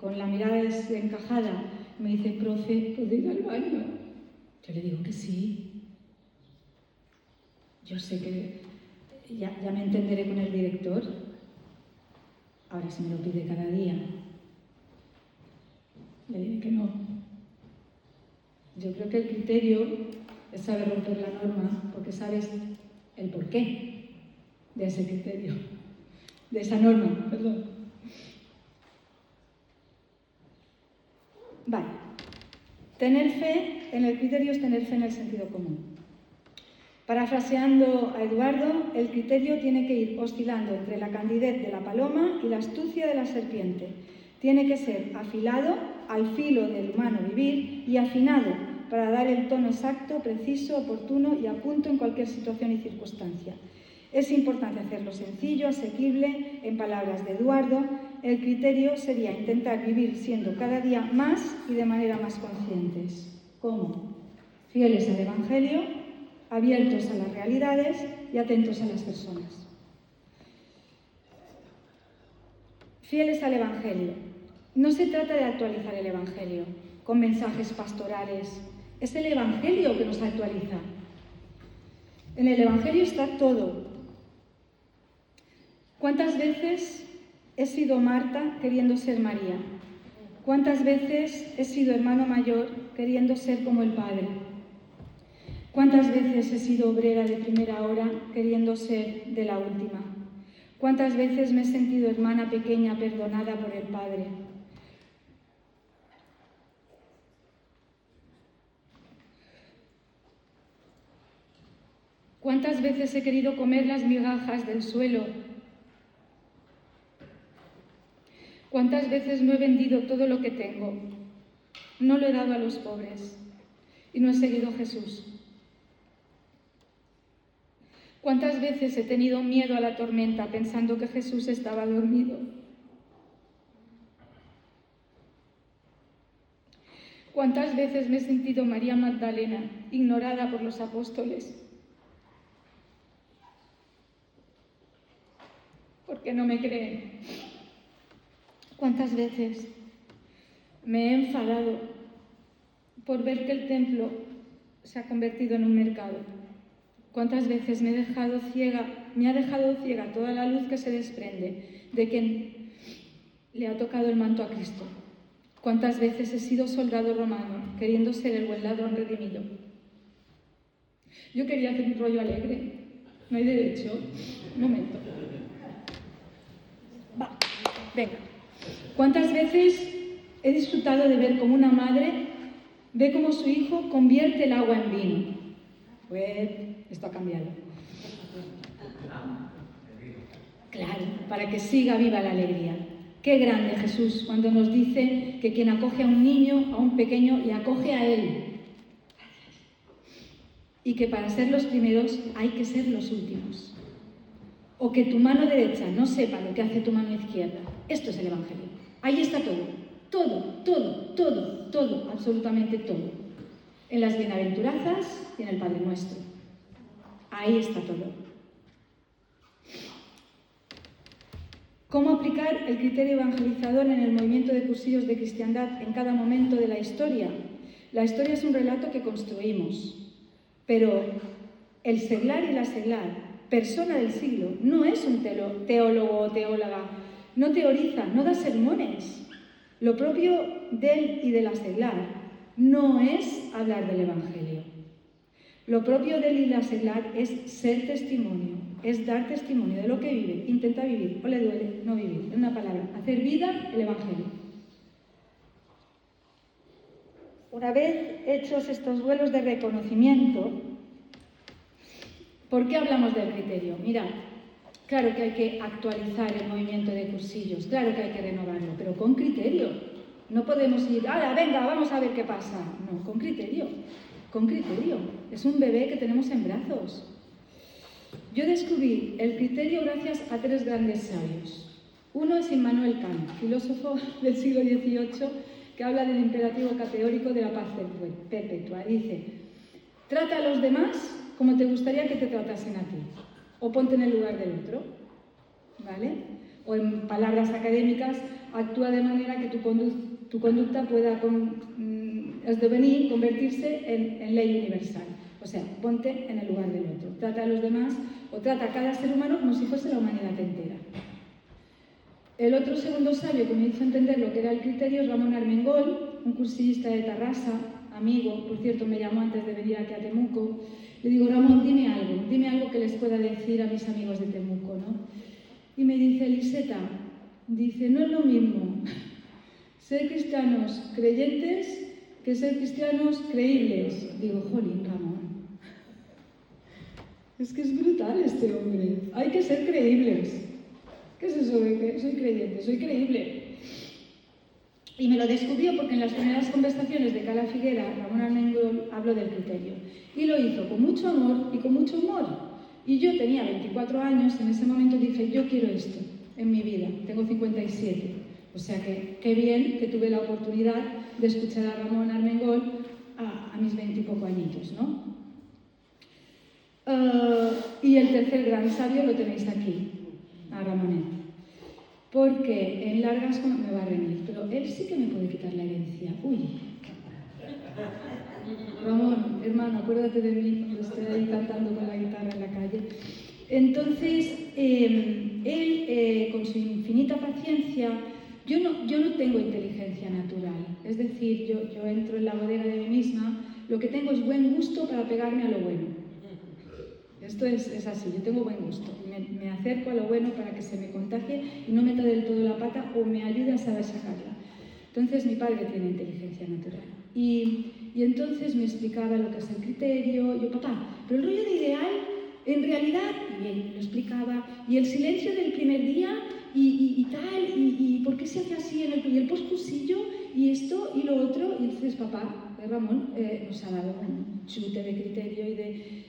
con la mirada desencajada, me dice, profe, ¿puedo ir al baño? Yo le digo que sí. Yo sé que ya me entenderé con el director. Ahora si me lo pide cada día, le diré que no. Yo creo que el criterio es saber romper la norma porque sabes el porqué de ese criterio, de esa norma, perdón. Vale. Tener fe en el criterio es tener fe en el sentido común. Parafraseando a Eduardo, el criterio tiene que ir oscilando entre la candidez de la paloma y la astucia de la serpiente. Tiene que ser afilado al filo del humano vivir y afinado para dar el tono exacto, preciso, oportuno y a punto en cualquier situación y circunstancia. Es importante hacerlo sencillo, asequible. En palabras de Eduardo, el criterio sería intentar vivir siendo cada día más y de manera más conscientes. ¿Cómo? Fieles al Evangelio, abiertos a las realidades y atentos a las personas. Fieles al Evangelio. No se trata de actualizar el Evangelio con mensajes pastorales. Es el Evangelio que nos actualiza. En el Evangelio está todo. ¿Cuántas veces he sido Marta queriendo ser María? ¿Cuántas veces he sido hermano mayor queriendo ser como el Padre? ¿Cuántas veces he sido obrera de primera hora queriendo ser de la última? ¿Cuántas veces me he sentido hermana pequeña perdonada por el Padre? ¿Cuántas veces he querido comer las migajas del suelo? ¿Cuántas veces no he vendido todo lo que tengo? No lo he dado a los pobres y no he seguido a Jesús. ¿Cuántas veces he tenido miedo a la tormenta pensando que Jesús estaba dormido? ¿Cuántas veces me he sentido María Magdalena, ignorada por los apóstoles? Porque no me creen. ¿Cuántas veces me he enfadado por ver que el templo se ha convertido en un mercado? ¿Cuántas veces me ha dejado ciega toda la luz que se desprende de quien le ha tocado el manto a Cristo? ¿Cuántas veces he sido soldado romano queriendo ser el buen ladrón redimido? Yo quería hacer un rollo alegre. ¿No hay derecho? Un momento. Va, venga. ¿Cuántas veces he disfrutado de ver cómo una madre ve cómo su hijo convierte el agua en vino? Pues esto ha cambiado. Claro, para que siga viva la alegría. Qué grande Jesús cuando nos dice que quien acoge a un niño, a un pequeño, le acoge a él. Y que para ser los primeros hay que ser los últimos. O que tu mano derecha no sepa lo que hace tu mano izquierda. Esto es el Evangelio. Ahí está todo. Todo, absolutamente todo. En las bienaventuranzas y en el Padre Nuestro. Ahí está todo. ¿Cómo aplicar el criterio evangelizador en el movimiento de cursillos de cristiandad en cada momento de la historia? La historia es un relato que construimos, pero el seglar y la seglar, persona del siglo, no es un teólogo o teóloga, no teoriza, no da sermones. Lo propio del y de la seglar no es hablar del Evangelio. Lo propio del y la seglar es ser testimonio, es dar testimonio de lo que vive, intenta vivir o le duele no vivir. En una palabra, hacer vida el Evangelio. Una vez hechos estos vuelos de reconocimiento, ¿por qué hablamos del criterio? Mirad, claro que hay que actualizar el movimiento de cursillos, claro que hay que renovarlo, pero con criterio. No podemos ir, ¡hala, venga, vamos a ver qué pasa! No, con criterio, con criterio. Es un bebé que tenemos en brazos. Yo descubrí el criterio gracias a 3 grandes sabios. Uno es Immanuel Kant, filósofo del siglo XVIII, que habla del imperativo categórico de la paz perpetua. Dice, trata a los demás como te gustaría que te tratasen a ti, o ponte en el lugar del otro, ¿vale? O en palabras académicas, actúa de manera que tu conducta pueda convertirse en ley universal. O sea, ponte en el lugar del otro. Trata a los demás o trata a cada ser humano como si fuese la humanidad entera. El otro segundo sabio que me hizo entender lo que era el criterio es Ramón Armengol, un cursillista de Tarrasa, amigo, por cierto me llamó antes de venir aquí a Temuco. Le digo, Ramón, dime algo que les pueda decir a mis amigos de Temuco, ¿no? Y me dice, Liseta, dice, no es lo mismo ser cristianos creyentes que ser cristianos creíbles. Digo, jolín, Ramón, es que es brutal este hombre, hay que ser creíbles. ¿Qué es eso de que soy creyente? Soy creíble. Y me lo descubrió porque en las primeras conversaciones de Cala Figuera, Ramón Armengol habló del criterio. Y lo hizo con mucho amor y con mucho humor. Y yo tenía 24 años, en ese momento dije, yo quiero esto en mi vida. Tengo 57. O sea que qué bien que tuve la oportunidad de escuchar a Ramón Armengol a mis 20 y poco añitos, ¿no? Y el tercer gran sabio lo tenéis aquí, a Ramonet. Porque en largas me va a reñir, pero él sí que me puede quitar la herencia. Uy. Ramón, hermano, acuérdate de mí cuando esté ahí cantando con la guitarra en la calle. Entonces, él, con su infinita paciencia, yo no tengo inteligencia natural. Es decir, yo entro en la bodega de mí misma, lo que tengo es buen gusto para pegarme a lo bueno. Esto es así, yo tengo buen gusto. Me acerco a lo bueno para que se me contagie y no meta del todo la pata o me ayude a saber sacarla. Entonces mi padre tiene inteligencia natural. Y entonces me explicaba lo que es el criterio. Yo, papá, pero el rollo de ideal, en realidad, y él lo explicaba, y el silencio del primer día, y tal, y por qué se hace así y el poscursillo, y esto y lo otro. Y entonces papá, Ramón, nos ha dado un chute de criterio y de...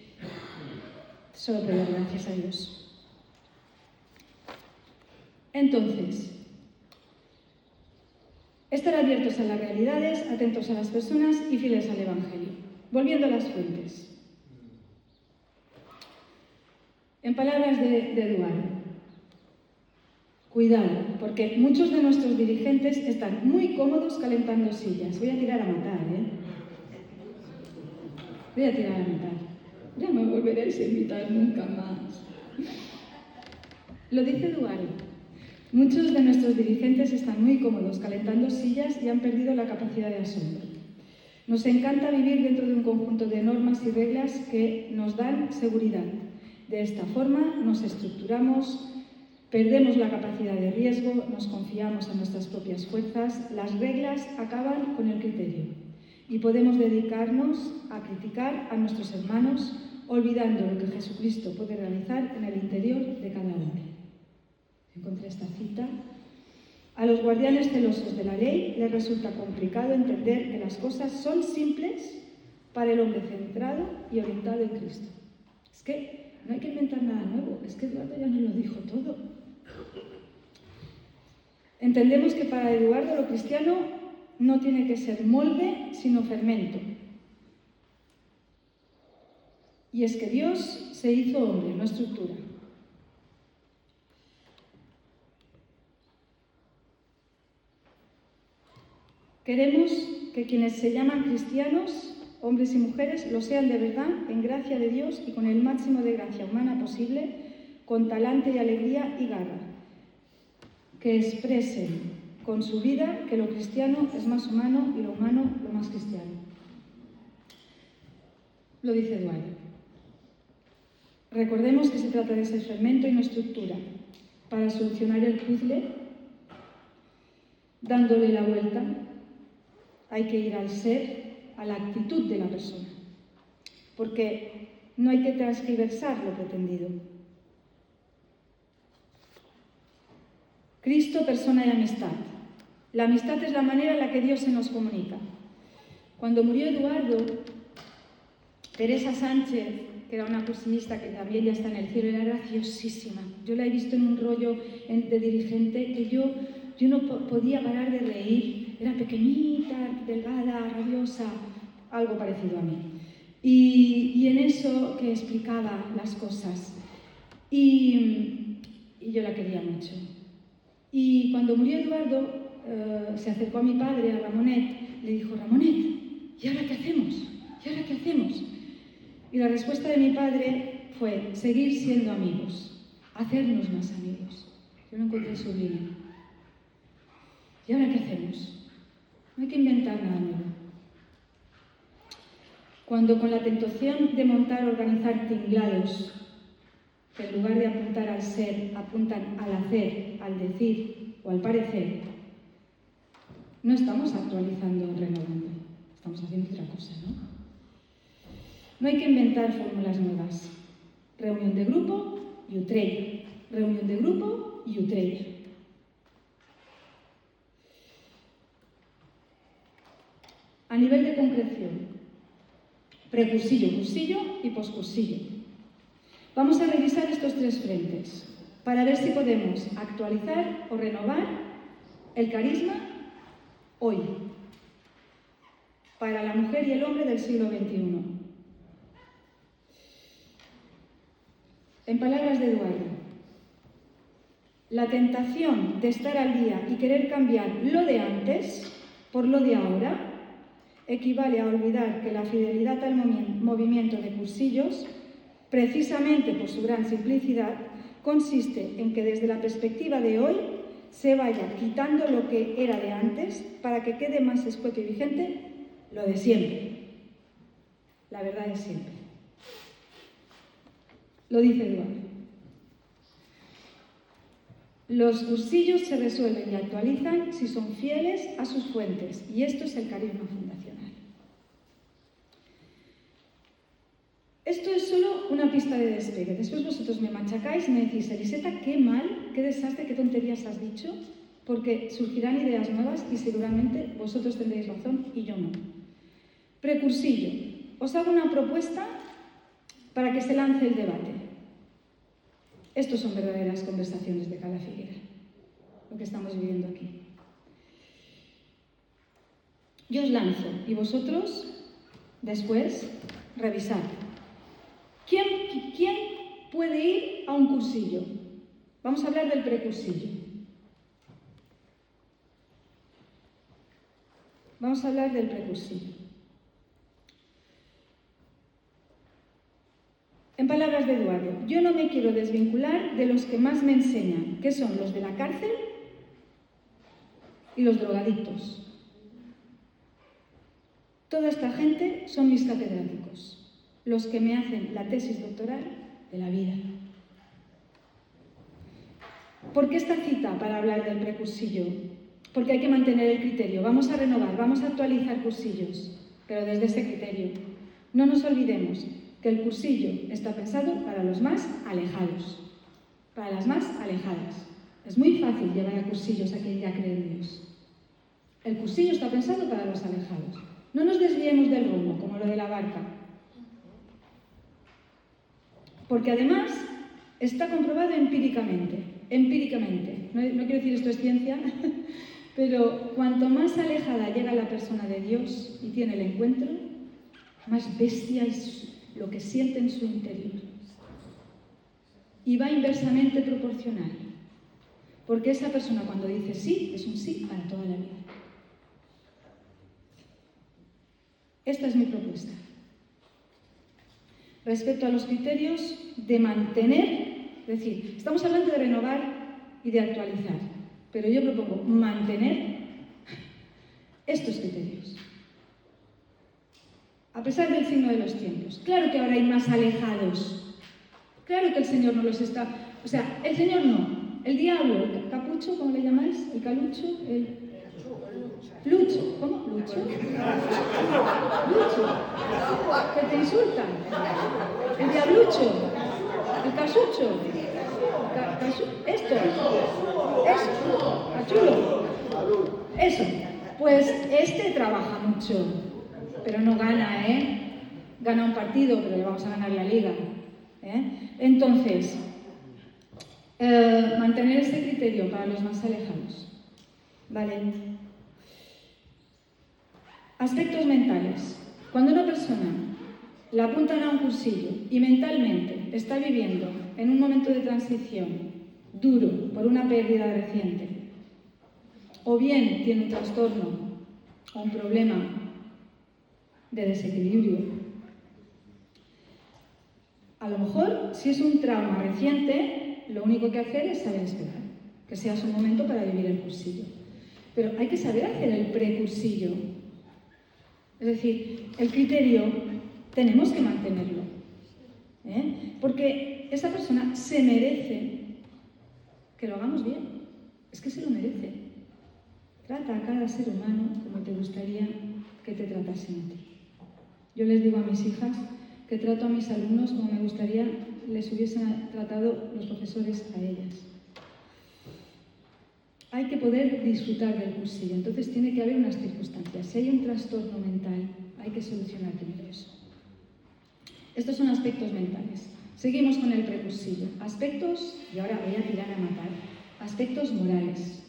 Solo te doy gracias a Dios. Entonces, estar abiertos a las realidades, atentos a las personas y fieles al Evangelio. Volviendo a las fuentes. En palabras de Eduardo, cuidado, porque muchos de nuestros dirigentes están muy cómodos calentando sillas. Voy a tirar a matar, Voy a tirar a matar. Ya no me volveréis a invitar nunca más. Lo dice Eduardo. Muchos de nuestros dirigentes están muy cómodos calentando sillas y han perdido la capacidad de asombro. Nos encanta vivir dentro de un conjunto de normas y reglas que nos dan seguridad. De esta forma nos estructuramos, perdemos la capacidad de riesgo, nos confiamos en nuestras propias fuerzas, las reglas acaban con el criterio y podemos dedicarnos a criticar a nuestros hermanos, olvidando lo que Jesucristo puede realizar en el interior de cada hombre. Encontré esta cita. A los guardianes celosos de la ley les resulta complicado entender que las cosas son simples para el hombre centrado y orientado en Cristo. Es que no hay que inventar nada nuevo, es que Eduardo ya nos lo dijo todo. Entendemos que para Eduardo lo cristiano no tiene que ser molde, sino fermento. Y es que Dios se hizo hombre, no estructura. Queremos que quienes se llaman cristianos, hombres y mujeres, lo sean de verdad, en gracia de Dios y con el máximo de gracia humana posible, con talante y alegría y garra. Que expresen con su vida que lo cristiano es más humano y lo humano lo más cristiano. Lo dice Eduardo. Recordemos que se trata de ese fermento y no estructura para solucionar el puzzle, dándole la vuelta. Hay que ir al ser, a la actitud de la persona, porque no hay que transgiversar lo pretendido. Cristo, persona y amistad. La amistad es la manera en la que Dios se nos comunica. Cuando murió Eduardo, Teresa Sánchez, que era una cursilista que también ya está en el cielo, era graciosísima. Yo la he visto en un rollo de dirigente que yo no podía parar de reír. Era pequeñita, delgada, rabiosa, algo parecido a mí. Y en eso que explicaba las cosas. Y yo la quería mucho. Y cuando murió Eduardo, se acercó a mi padre, a Ramonet, le dijo: Ramonet, ¿y ahora qué hacemos? ¿Y ahora qué hacemos? Y la respuesta de mi padre fue: seguir siendo amigos, hacernos más amigos. Yo lo encontré sublime. ¿Y ahora qué hacemos? No hay que inventar nada nuevo. Cuando con la tentación de montar o organizar tinglados, que en lugar de apuntar al ser, apuntan al hacer, al decir o al parecer, no estamos actualizando o renovando, estamos haciendo otra cosa, ¿no? No hay que inventar fórmulas nuevas. Reunión de grupo y Utrella. Reunión de grupo y Utrella. A nivel de concreción, precursillo, cursillo y poscursillo. Vamos a revisar estos tres frentes para ver si podemos actualizar o renovar el carisma hoy, para la mujer y el hombre del siglo XXI. En palabras de Eduardo, la tentación de estar al día y querer cambiar lo de antes por lo de ahora equivale a olvidar que la fidelidad al movimiento de cursillos, precisamente por su gran simplicidad, consiste en que desde la perspectiva de hoy se vaya quitando lo que era de antes para que quede más escueto y vigente lo de siempre. La verdad es siempre. Lo dice Eduardo. Los cursillos se resuelven y actualizan si son fieles a sus fuentes, y esto es el carisma fundacional. Esto es solo una pista de despegue. Después vosotros me machacáis y me decís: Eliseta, qué mal, qué desastre, qué tonterías has dicho, porque surgirán ideas nuevas y seguramente vosotros tendréis razón y yo no. Precursillo. Os hago una propuesta para que se lance el debate. Estos son verdaderas conversaciones de Cala Figuera, lo que estamos viviendo aquí. Yo os lanzo y vosotros, después, revisad. ¿Quién puede ir a un cursillo? Vamos a hablar del precursillo. Vamos a hablar del precursillo. En palabras de Eduardo, yo no me quiero desvincular de los que más me enseñan, que son los de la cárcel y los drogadictos. Toda esta gente son mis catedráticos, los que me hacen la tesis doctoral de la vida. ¿Por qué esta cita para hablar del precursillo? Porque hay que mantener el criterio. Vamos a renovar, vamos a actualizar cursillos, pero desde ese criterio. No nos olvidemos que el cursillo está pensado para los más alejados, para las más alejadas. Es muy fácil llevar a cursillos a quien ya cree en Dios. El cursillo está pensado para los alejados. No nos desviemos del rumbo, como lo de la barca. Porque además está comprobado empíricamente. No quiero decir esto es ciencia, pero cuanto más alejada llega la persona de Dios y tiene el encuentro, más bestia es lo que siente en su interior. Y va inversamente proporcional. Porque esa persona cuando dice sí, es un sí para toda la vida. Esta es mi propuesta. Respecto a los criterios de mantener, es decir, estamos hablando de renovar y de actualizar, pero yo propongo mantener estos criterios. A pesar del signo de los tiempos. Claro que ahora hay más alejados. Claro que el Señor no los está... O sea, el Señor no. El diablo, el capucho, ¿cómo le llamáis? El calucho, el... Lucho. ¿Cómo? ¿Lucho? Lucho. Que te insultan. El diablucho. El casucho. Esto. Eso. Cachulo. Eso. Pues este trabaja mucho. Pero no gana, Gana un partido, pero le vamos a ganar la liga. Entonces, mantener ese criterio para los más alejados. Vale. Aspectos mentales. Cuando una persona la apuntan a un cursillo y mentalmente está viviendo en un momento de transición duro por una pérdida reciente, o bien tiene un trastorno o un problema de desequilibrio. A lo mejor, si es un trauma reciente, lo único que hacer es saber esperar, que sea su momento para vivir el cursillo. Pero hay que saber hacer el precursillo. Es decir, el criterio tenemos que mantenerlo, porque esa persona se merece que lo hagamos bien. Es que se lo merece. Trata a cada ser humano como te gustaría que te tratasen a ti. Yo les digo a mis hijas que trato a mis alumnos como me gustaría les hubiesen tratado los profesores a ellas. Hay que poder disfrutar del cursillo, entonces tiene que haber unas circunstancias. Si hay un trastorno mental, hay que solucionar primero eso. Estos son aspectos mentales. Seguimos con el precursillo. Aspectos, y ahora voy a tirar a matar, aspectos morales.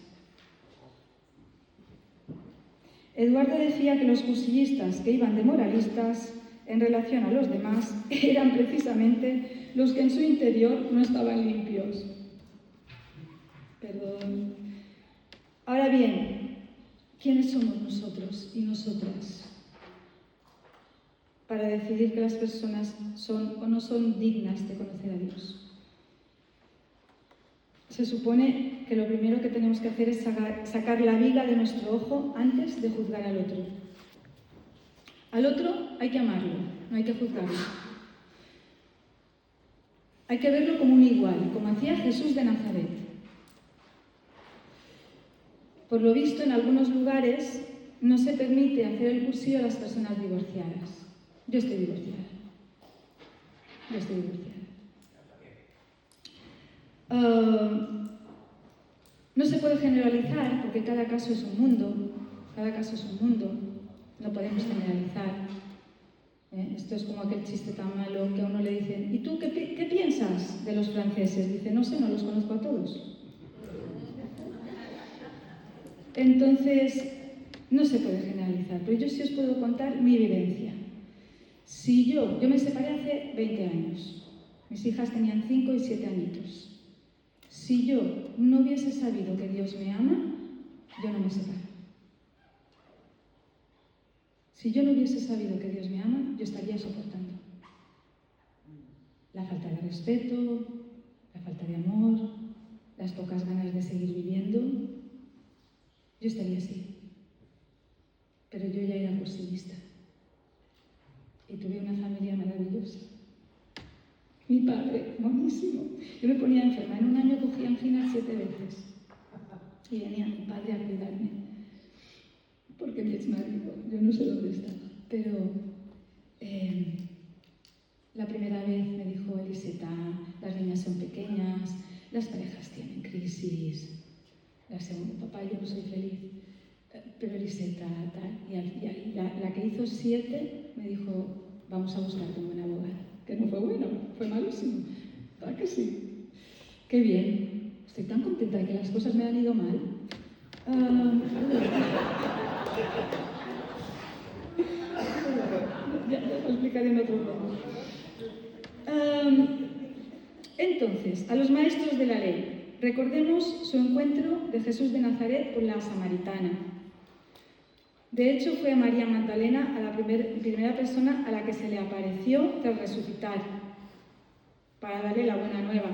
Eduardo decía que los cursillistas que iban de moralistas en relación a los demás eran precisamente los que en su interior no estaban limpios. Perdón. Ahora bien, ¿quiénes somos nosotros y nosotras para decidir que las personas son o no son dignas de conocer a Dios? Se supone que lo primero que tenemos que hacer es sacar la viga de nuestro ojo antes de juzgar al otro. Al otro hay que amarlo, no hay que juzgarlo. Hay que verlo como un igual, como hacía Jesús de Nazaret. Por lo visto, en algunos lugares no se permite hacer el cursillo a las personas divorciadas. Yo estoy divorciada. No se puede generalizar porque cada caso es un mundo. No podemos generalizar. Esto es como aquel chiste tan malo que a uno le dicen: ¿y tú qué piensas de los franceses? Dice: no sé, no los conozco a todos. Entonces, no se puede generalizar, pero yo sí os puedo contar mi vivencia. Si yo me separé hace 20 años, mis hijas tenían 5 y 7 añitos. Si yo no hubiese sabido que Dios me ama, yo no me separo. Si yo no hubiese sabido que Dios me ama, yo estaría soportando la falta de respeto, la falta de amor, las pocas ganas de seguir viviendo. Yo estaría así. Pero yo ya era cursillista. Y tuve una familia maravillosa. Mi padre, buenísimo. Yo me ponía enferma. En un año cogía angina 7 veces. Y venía mi padre a cuidarme. Porque mi exmarido, yo no sé dónde estaba. Pero la primera vez me dijo: Eliseta, las niñas son pequeñas, las parejas tienen crisis. La segunda: papá, yo no soy feliz. Pero Eliseta, tal. Y la que hizo 7 me dijo: vamos a buscarte un buen abogado. Que no fue bueno, fue malísimo. ¿Verdad que sí? Qué bien. Estoy tan contenta de que las cosas me han ido mal. Ya lo explicaré en otro momento. Entonces, a los maestros de la ley, recordemos su encuentro de Jesús de Nazaret con la samaritana. De hecho, fue a María Magdalena a la primera persona a la que se le apareció tras resucitar, para darle la buena nueva.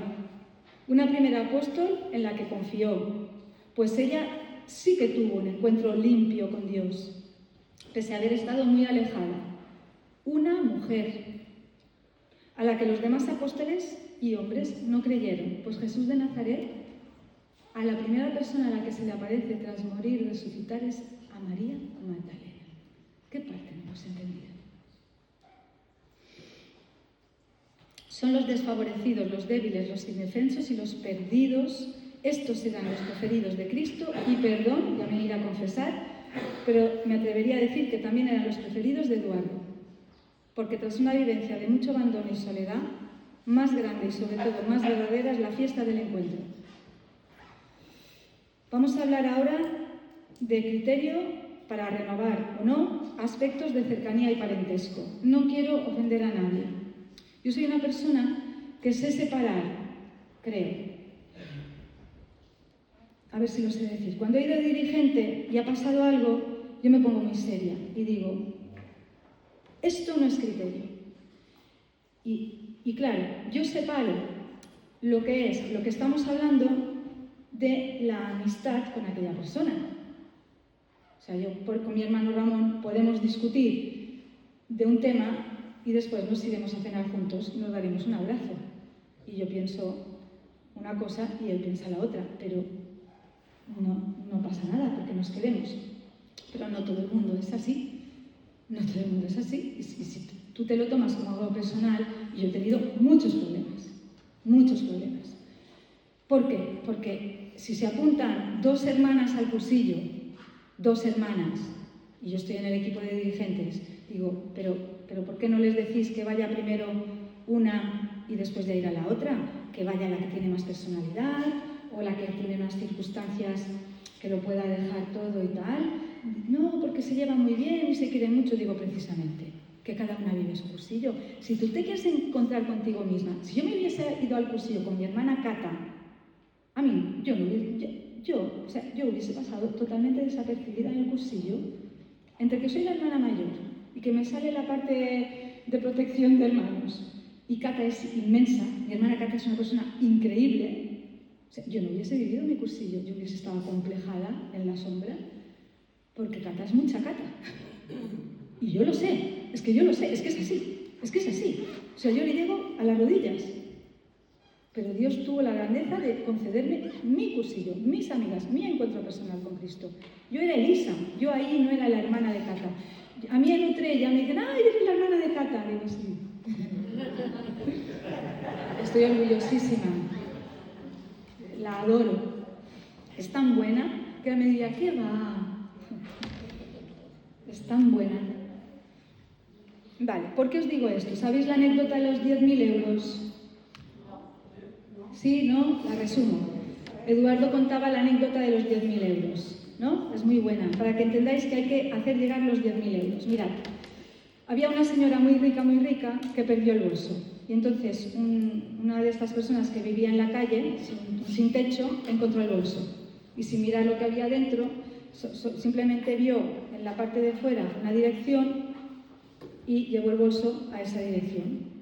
Una primera apóstol en la que confió, pues ella sí que tuvo un encuentro limpio con Dios, pese a haber estado muy alejada. Una mujer a la que los demás apóstoles y hombres no creyeron, pues Jesús de Nazaret, a la primera persona a la que se le aparece tras morir y resucitar es a María Magdalena. ¿Qué parte no hemos entendido? Son los desfavorecidos, los débiles, los indefensos y los perdidos. Estos serán los preferidos de Cristo y perdón, ya me iré a confesar, pero me atrevería a decir que también eran los preferidos de Eduardo, porque tras una vivencia de mucho abandono y soledad, más grande y sobre todo más verdadera es la fiesta del encuentro. Vamos a hablar ahora de criterio para renovar o no aspectos de cercanía y parentesco. No quiero ofender a nadie. Yo soy una persona que sé separar, creo. A ver si lo sé decir. Cuando he ido de dirigente y ha pasado algo, yo me pongo muy seria y digo, esto no es criterio. Y claro, yo separo lo que estamos hablando de la amistad con aquella persona. O sea, yo con mi hermano Ramón podemos discutir de un tema y después nos iremos a cenar juntos y nos daremos un abrazo. Y yo pienso una cosa y él piensa la otra, pero no pasa nada porque nos queremos. Pero no todo el mundo es así. No todo el mundo es así. Y si tú te lo tomas como algo personal, yo he tenido muchos problemas. Muchos problemas. ¿Por qué? Porque si se apuntan 2 hermanas al cursillo, 2 hermanas, y yo estoy en el equipo de dirigentes, digo, pero ¿por qué no les decís que vaya primero una y después de ir a la otra? Que vaya la que tiene más personalidad o la que tiene unas circunstancias que lo pueda dejar todo y tal. No, porque se llevan muy bien y se quieren mucho. Digo, precisamente, que cada una vive su cursillo. Si tú te quieres encontrar contigo misma, si yo me hubiese ido al cursillo con mi hermana Cata, a mí, yo hubiese pasado totalmente desapercibida en el cursillo, entre que soy la hermana mayor y que me sale la parte de protección de hermanos. Y Cata es inmensa, mi hermana Cata es una persona increíble. O sea, yo no hubiese vivido mi cursillo, yo hubiese estado acomplejada en la sombra, porque Cata es mucha Cata. Y yo lo sé, es que yo lo sé, es que es así. O sea, yo le llego a las rodillas. Pero Dios tuvo la grandeza de concederme mi cursillo, mis amigas, mi encuentro personal con Cristo. Yo era Elisa, yo ahí no era la hermana de Cata. A mí en Utrella me dicen, ¡ay, eres la hermana de Cata! Digo, sí. Estoy orgullosísima. La adoro. Es tan buena que me diría, ¿qué va? Es tan buena. Vale, ¿por qué os digo esto? ¿Sabéis la anécdota de los 10.000 euros? Sí, ¿no? La resumo. Eduardo contaba la anécdota de los 10.000 euros, ¿no? Es muy buena, para que entendáis que hay que hacer llegar los 10.000 euros. Mirad, había una señora muy rica, que perdió el bolso. Y entonces una de estas personas que vivía en la calle, sin techo, encontró el bolso. Y sin mirar lo que había dentro, simplemente vio en la parte de fuera una dirección y llevó el bolso a esa dirección.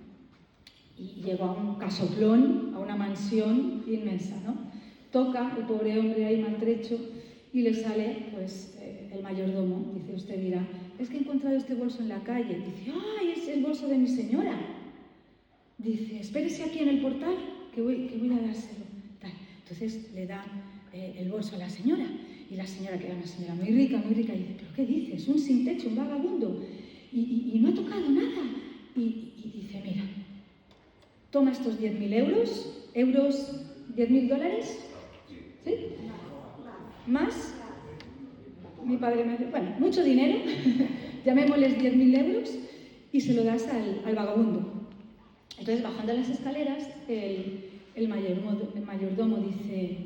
Y llegó a un casoplón, a una mansión inmensa, ¿no? Toca el pobre hombre ahí maltrecho y le sale, pues, el mayordomo. Dice, usted dirá, es que he encontrado este bolso en la calle. Dice, ¡ay, es el bolso de mi señora! Dice, espérese aquí en el portal, que voy a dárselo. Tal. Entonces le da el bolso a la señora. Y la señora, que era una señora muy rica, dice, ¿pero qué dices? Un sin techo, un vagabundo. Y no ha tocado nada. Y dice, mira, toma estos 10.000 euros, $10.000, ¿sí? Más, mi padre me dice, bueno, mucho dinero, llamémosles 10.000 euros y se lo das al vagabundo. Entonces, bajando las escaleras, el mayordomo dice,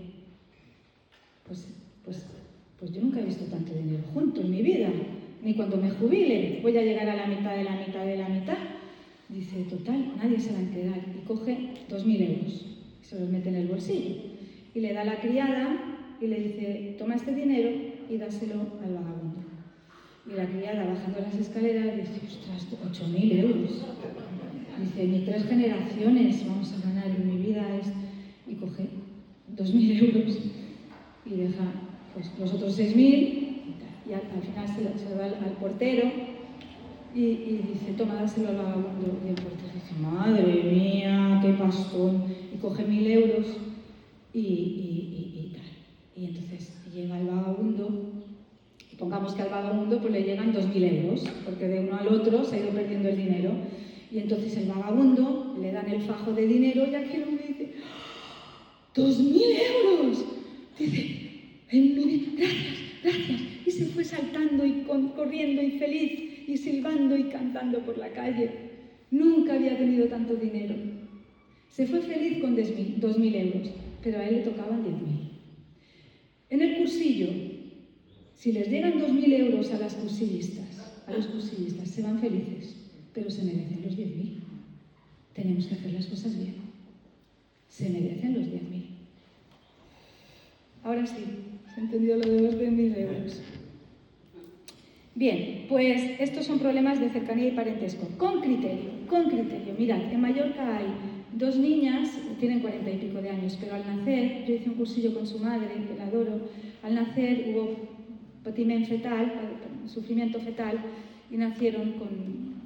pues yo nunca he visto tanto dinero junto en mi vida, ni cuando me jubile voy a llegar a la mitad de la mitad de la mitad. Dice, total, nadie se va a enterar. Y coge 2.000 euros, y se los mete en el bolsillo. Y le da a la criada y le dice, toma este dinero y dáselo al vagabundo. Y la criada bajando las escaleras dice, ostras, 8.000 euros. Dice, ni 3 generaciones vamos a ganar en mi vida es... Y coge 2.000 euros y deja pues, los otros 6.000 y al final se lo da al portero y dice, toma, dáselo al vagabundo. Y el portero dice, madre mía, qué pastón. Y coge 1.000 euros y tal. Y entonces llega el vagabundo. Pongamos que al vagabundo pues le llegan 2.000 euros, porque de uno al otro se ha ido perdiendo el dinero. Y entonces el vagabundo le dan el fajo de dinero y aquel hombre dice, ¡2.000 euros! Dice, en mi vida, gracias, gracias. Y se fue saltando y corriendo y feliz y silbando y cantando por la calle. Nunca había tenido tanto dinero. Se fue feliz con 2.000 euros, pero a él le tocaban 10.000. En el cursillo, si les llegan 2.000 euros a los cursillistas se van felices, pero se merecen los 10.000. Tenemos que hacer las cosas bien. Se merecen los 10.000. Ahora sí, ¿se ha entendido lo de los 10.000 euros? Bien, pues estos son problemas de cercanía y parentesco. Con criterio. Mirad, en Mallorca hay 2 niñas, tienen 40 y pico de años, pero al nacer, yo hice un cursillo con su madre, que la adoro, al nacer hubo patimen fetal, sufrimiento fetal, y nacieron con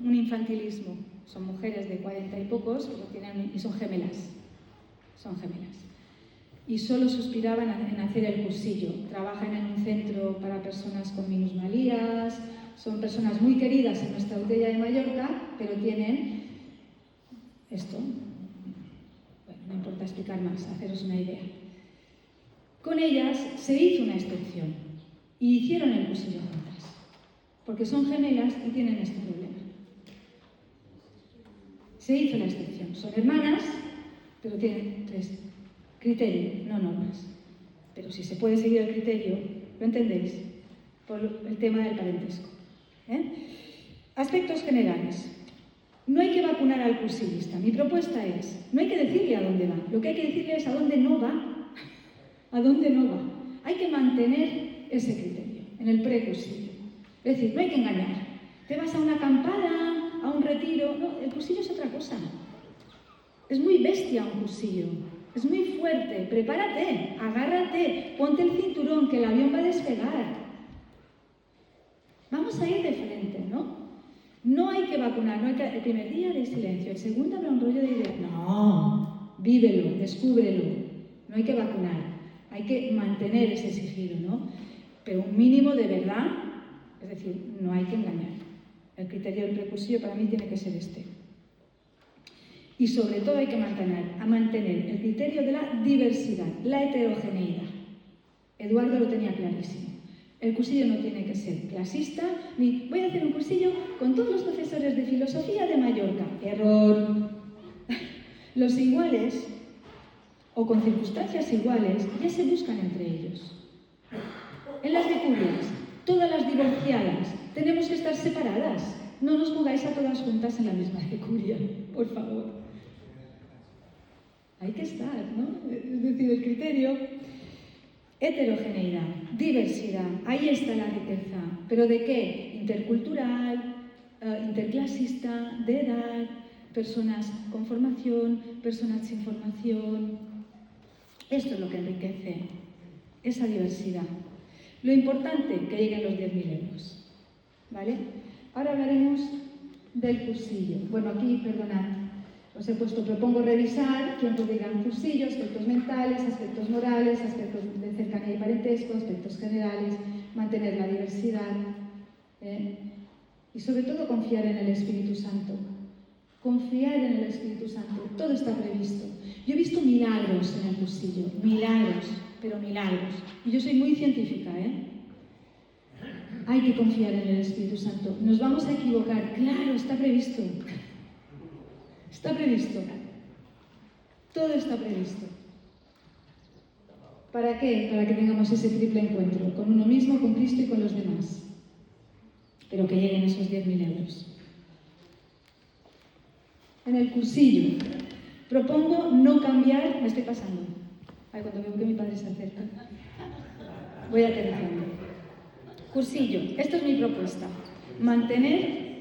un infantilismo. Son mujeres de 40 y pocos, y son gemelas. Y solo suspiraban en hacer el cursillo. Trabajan en un centro para personas con minusvalías, son personas muy queridas en nuestra aldea de Mallorca, pero tienen esto. Bueno, no importa explicar más, haceros una idea. Con ellas se hizo una excepción y hicieron el cursillo juntas, porque son gemelas y tienen este problema. Se hizo la excepción. Son hermanas, pero tienen 3 criterios, no normas. Pero si se puede seguir el criterio, ¿lo entendéis? Por el tema del parentesco. Aspectos generales. No hay que vacunar al cursillista. Mi propuesta es, no hay que decirle a dónde va, lo que hay que decirle es a dónde no va. ¿A dónde no va? Hay que mantener ese criterio en el precursillo. Es decir, no hay que engañar. Te vas a una acampada, a un retiro. No, el cursillo es otra cosa. Es muy bestia un cursillo. Es muy fuerte. Prepárate, agárrate, ponte el cinturón que el avión va a despegar. Vamos a ir de frente, ¿no? No hay que vacunar, no hay que... El primer día de silencio, el segundo habrá un rollo de idea. No, vívelo, descúbrelo. No hay que vacunar, hay que mantener ese sigilo, ¿no? Pero un mínimo de verdad, es decir, no hay que engañar. El criterio del precursillo para mí tiene que ser este. Y sobre todo hay que mantener el criterio de la diversidad, la heterogeneidad. Eduardo lo tenía clarísimo. El cursillo no tiene que ser clasista, ni voy a hacer un cursillo con todos los profesores de filosofía de Mallorca. Error. Los iguales, o con circunstancias iguales, ya se buscan entre ellos. En las vicurias, todas las divorciadas, tenemos que estar separadas. No nos pongáis a todas juntas en la misma vicuria, por favor. Hay que estar, ¿no? Es decir, el criterio... Heterogeneidad, diversidad, ahí está la riqueza. ¿Pero de qué? Intercultural, interclasista, de edad, personas con formación, personas sin formación. Esto es lo que enriquece, esa diversidad. Lo importante, que lleguen los 10.000 euros. ¿Vale? Ahora hablaremos del cursillo. Bueno, aquí, perdonad. Os he puesto, propongo revisar, tiempo de gran cursillo, aspectos mentales, aspectos morales, aspectos de cercanía y parentesco, aspectos generales, mantener la diversidad y sobre todo confiar en el Espíritu Santo. Confiar en el Espíritu Santo, todo está previsto. Yo he visto milagros en el cursillo, milagros, pero milagros. Y yo soy muy científica, Hay que confiar en el Espíritu Santo. Nos vamos a equivocar, claro, está previsto. Está previsto. Todo está previsto. ¿Para qué? Para que tengamos ese triple encuentro, con uno mismo, con Cristo y con los demás. Pero que lleguen esos 10.000 euros. En el cursillo, propongo no cambiar... Me estoy pasando. Ay, cuando veo que mi padre se acerca. Voy aterrizando. Cursillo. Esto es mi propuesta. Mantener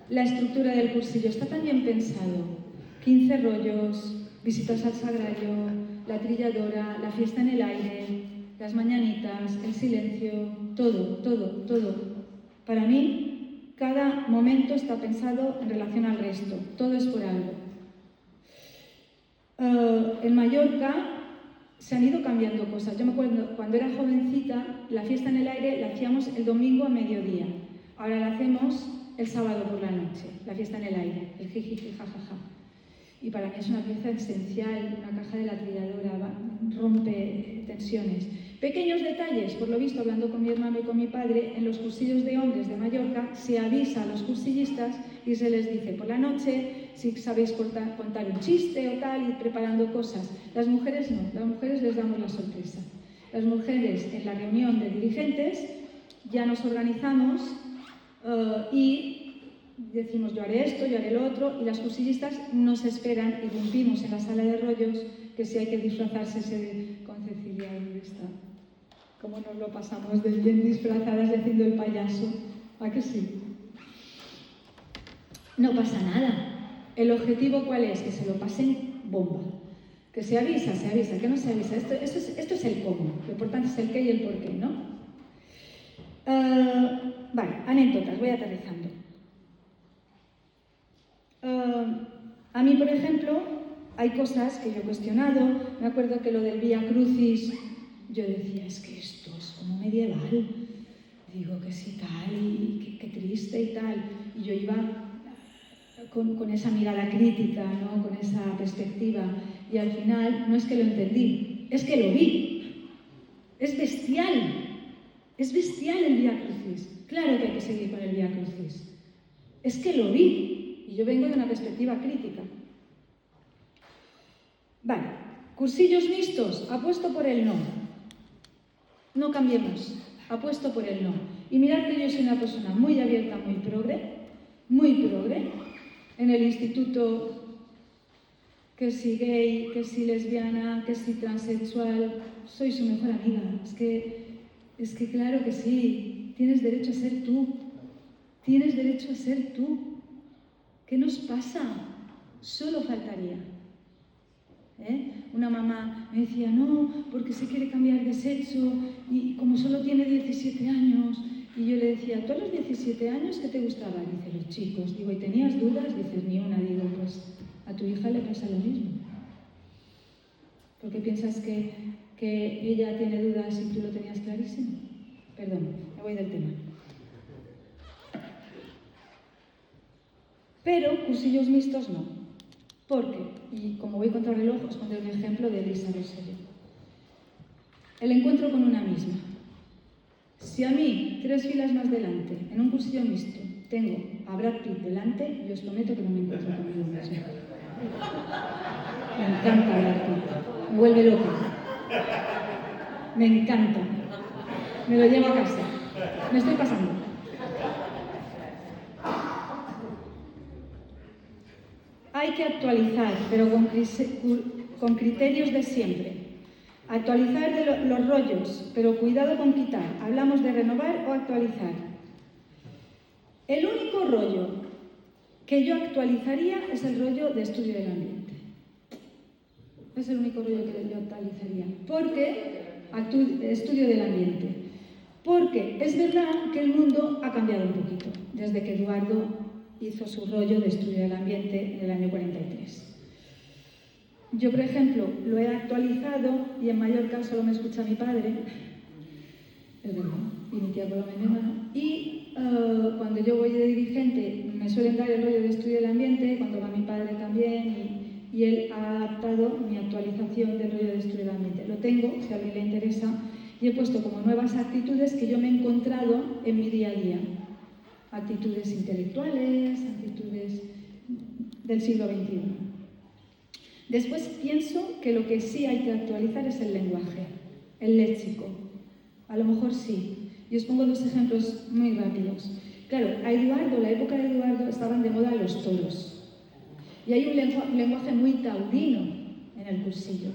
la estructura del cursillo. Está tan bien pensado. 15 rollos, visitas al sagrario, la trilladora, la fiesta en el aire, las mañanitas, el silencio, todo, todo, todo. Para mí, cada momento está pensado en relación al resto. Todo es por algo. En Mallorca se han ido cambiando cosas. Yo me acuerdo, cuando era jovencita, la fiesta en el aire la hacíamos el domingo a mediodía. Ahora la hacemos el sábado por la noche, la fiesta en el aire, el jijiji, jajaja. Y para mí es una pieza esencial, una caja de la trilladora, rompe tensiones. Pequeños detalles, por lo visto, hablando con mi hermano y con mi padre, en los cursillos de hombres de Mallorca se avisa a los cursillistas y se les dice por la noche si sabéis contar un chiste o tal, y preparando cosas. Las mujeres no, las mujeres les damos la sorpresa. Las mujeres en la reunión de dirigentes ya nos organizamos y decimos yo haré esto, yo haré lo otro, y las cursillistas nos esperan y rompimos en la sala de rollos que si hay que disfrazarse con Cecilia, ¿dónde está? ¿Cómo nos lo pasamos de bien disfrazadas y haciendo el payaso? ¿A que sí? No pasa nada. ¿El objetivo cuál es? Que se lo pasen bomba. Que se avisa, que no se avisa. Esto es el cómo. Lo importante es el qué y el por qué, ¿no? Vale, anécdotas, voy aterrizando. A mí, por ejemplo, hay cosas que yo he cuestionado. Me acuerdo que lo del Vía Crucis, yo decía, es que esto es como medieval. Digo que sí, tal, y qué triste y tal. Y yo iba con esa mirada crítica, ¿no? Con esa perspectiva. Y al final, no es que lo entendí, es que lo vi. Es bestial el Vía Crucis. Claro que hay que seguir con el Vía Crucis. Es que lo vi. Y yo vengo de una perspectiva crítica. Vale, cursillos mixtos, apuesto por el no. No cambiemos, apuesto por el no. Y mirad que yo soy una persona muy abierta, muy progre. En el instituto, que si gay, que si lesbiana, que si transexual, soy su mejor amiga. Es que claro que sí, tienes derecho a ser tú. Tienes derecho a ser tú. ¿Qué nos pasa? Solo faltaría. Una mamá me decía, no, porque se quiere cambiar de sexo y como solo tiene 17 años. Y yo le decía, ¿tú a los 17 años qué te gustaba? Dice, los chicos. Digo, ¿y tenías dudas? Dices, ni una. Digo, pues a tu hija le pasa lo mismo. ¿Por qué piensas que ella tiene dudas y tú lo tenías clarísimo? Perdón, me voy del tema. Pero cursillos mixtos no. ¿Por qué? Y como voy contra reloj, os pondré un ejemplo de Elisa Rosselló. El encuentro con una misma. Si a mí, 3 filas más delante, en un cursillo mixto, tengo a Brad Pitt delante, yo os prometo que no me encuentro conmigo misma. Me encanta Brad Pitt. Me vuelve loca. Me encanta. Me lo llevo a casa. Me estoy pasando. Hay que actualizar, pero con criterios de siempre. Actualizar los rollos, pero cuidado con quitar. Hablamos de renovar o actualizar. El único rollo que yo actualizaría es el rollo de estudio del ambiente. Es el único rollo que yo actualizaría. Porque estudio del ambiente. Porque es verdad que el mundo ha cambiado un poquito desde que Eduardo hizo su rollo de estudio del ambiente en el año 43. Yo, por ejemplo, lo he actualizado y en Mallorca solo me escucha mi padre, es verdad, y mi tía Colomé, mi hermano, y cuando yo voy de dirigente me suelen dar el rollo de estudio del ambiente, cuando va mi padre también, y él ha adaptado mi actualización del rollo de estudio del ambiente. Lo tengo, si a alguien le interesa, y he puesto como nuevas actitudes que yo me he encontrado en mi día a día. Actitudes intelectuales, actitudes del siglo XXI. Después pienso que lo que sí hay que actualizar es el lenguaje, el léxico. A lo mejor sí. Y os pongo 2 ejemplos muy rápidos. Claro, a Eduardo, la época de Eduardo, estaban de moda los toros. Y hay un lenguaje muy taurino en el cursillo.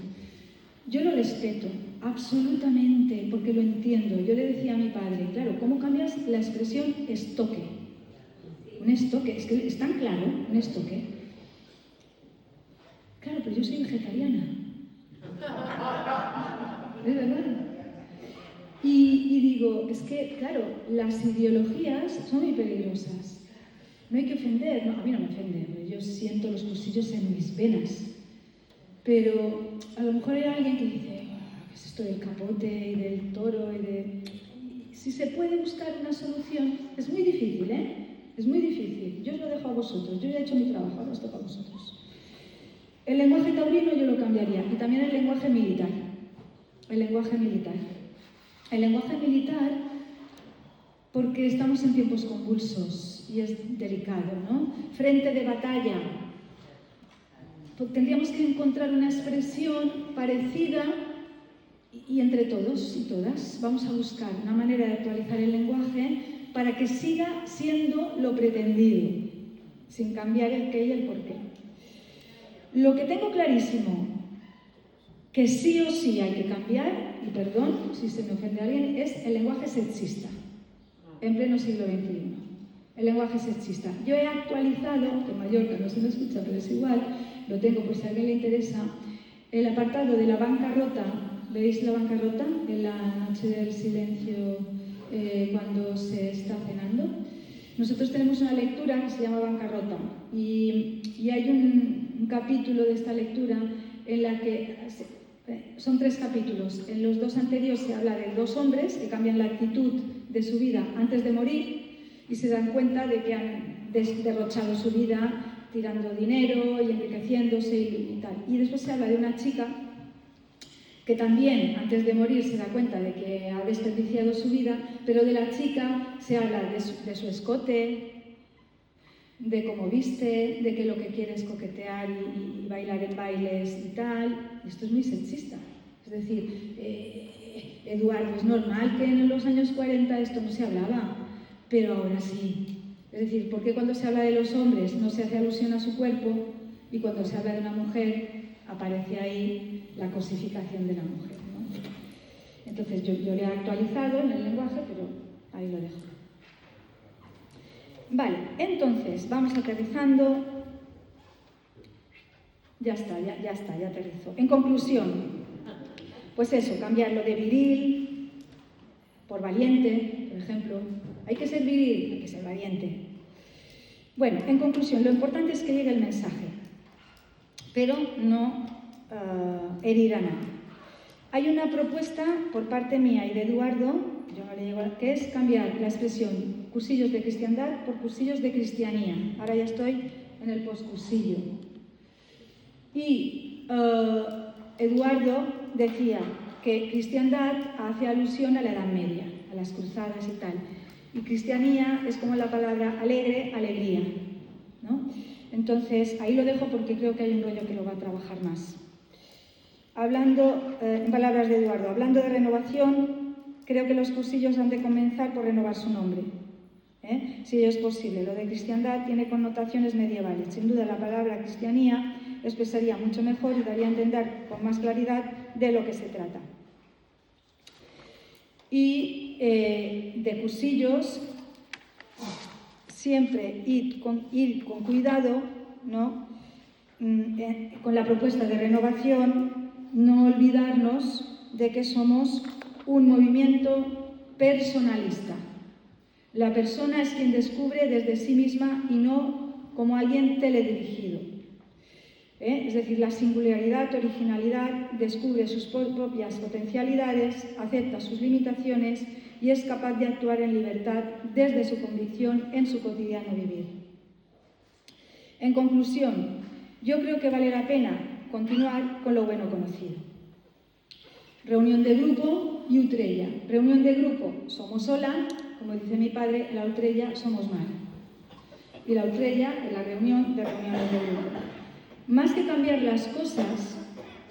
Yo lo respeto, absolutamente, porque lo entiendo. Yo le decía a mi padre, claro, ¿cómo cambias la expresión estoque? Un estoque, es que es tan claro, un estoque. Claro, pero yo soy vegetariana. Es verdad. Y digo, es que, claro, las ideologías son muy peligrosas. No hay que ofender, no, a mí no me ofende, yo siento los cursillos en mis venas. Pero a lo mejor hay alguien que dice, ¿qué es esto del capote y del toro? Si se puede buscar una solución, es muy difícil, ¿eh? Es muy difícil. Yo os lo dejo a vosotros, yo ya he hecho mi trabajo, ahora os toca a vosotros. El lenguaje taurino yo lo cambiaría, y también el lenguaje militar. El lenguaje militar. El lenguaje militar, porque estamos en tiempos convulsos y es delicado, ¿no? Frente de batalla. Tendríamos que encontrar una expresión parecida y entre todos y todas vamos a buscar una manera de actualizar el lenguaje para que siga siendo lo pretendido, sin cambiar el qué y el por qué. Lo que tengo clarísimo, que sí o sí hay que cambiar, y perdón si se me ofende a alguien, es el lenguaje sexista, en pleno siglo XXI. El lenguaje sexista. Yo he actualizado, en Mallorca no se me escucha, pero es igual, lo tengo por si a alguien le interesa, el apartado de la bancarrota. ¿Veis la bancarrota en la noche del silencio cuando se está cenando? Nosotros tenemos una lectura que se llama Bancarrota y hay un capítulo de esta lectura en la que son 3 capítulos. En los 2 anteriores se habla de 2 hombres que cambian la actitud de su vida antes de morir y se dan cuenta de que han derrochado su vida tirando dinero y enriqueciéndose y tal. Y después se habla de una chica que también antes de morir se da cuenta de que ha desperdiciado su vida, pero de la chica se habla de su escote, de cómo viste, de que lo que quiere es coquetear y bailar en bailes y tal. Esto es muy sexista. Es decir, Eduardo, es normal que en los años 40 esto no se hablaba, pero ahora sí. Es decir, ¿por qué cuando se habla de los hombres no se hace alusión a su cuerpo y cuando se habla de una mujer aparece ahí la cosificación de la mujer, ¿no? Entonces yo le he actualizado en el lenguaje, pero ahí lo dejo. Vale, entonces vamos aterrizando. Ya está, ya aterrizo. En conclusión, pues eso, cambiarlo de viril por valiente, por ejemplo. Hay que ser viril, hay que ser valiente. Bueno, en conclusión, lo importante es que llegue el mensaje, pero no herir a nadie. Hay una propuesta por parte mía y de Eduardo, yo no le llego a, que es cambiar la expresión cursillos de cristiandad por cursillos de cristianía. Ahora ya estoy en el poscursillo. Y Eduardo decía que cristiandad hace alusión a la Edad Media, a las cruzadas y tal. Y cristianía es como la palabra alegre, alegría, ¿no? Entonces, ahí lo dejo porque creo que hay un rollo que lo va a trabajar más. Hablando, en palabras de Eduardo, hablando de renovación, creo que los cursillos han de comenzar por renovar su nombre. Si ello es posible. Lo de cristiandad tiene connotaciones medievales. Sin duda, la palabra cristianía expresaría mucho mejor y daría a entender con más claridad de lo que se trata. Y de cursillos, siempre ir con cuidado, ¿no? Con la propuesta de renovación, no olvidarnos de que somos un movimiento personalista. La persona es quien descubre desde sí misma y no como alguien teledirigido. Es decir, la singularidad, originalidad, descubre sus propias potencialidades, acepta sus limitaciones y es capaz de actuar en libertad desde su convicción en su cotidiano vivir. En conclusión, yo creo que vale la pena continuar con lo bueno conocido. Reunión de grupo y utrella. Reunión de grupo, somos sola, como dice mi padre, la utrella somos mar. Y la utrella es la reunión de reuniones de grupo. Más que cambiar las cosas,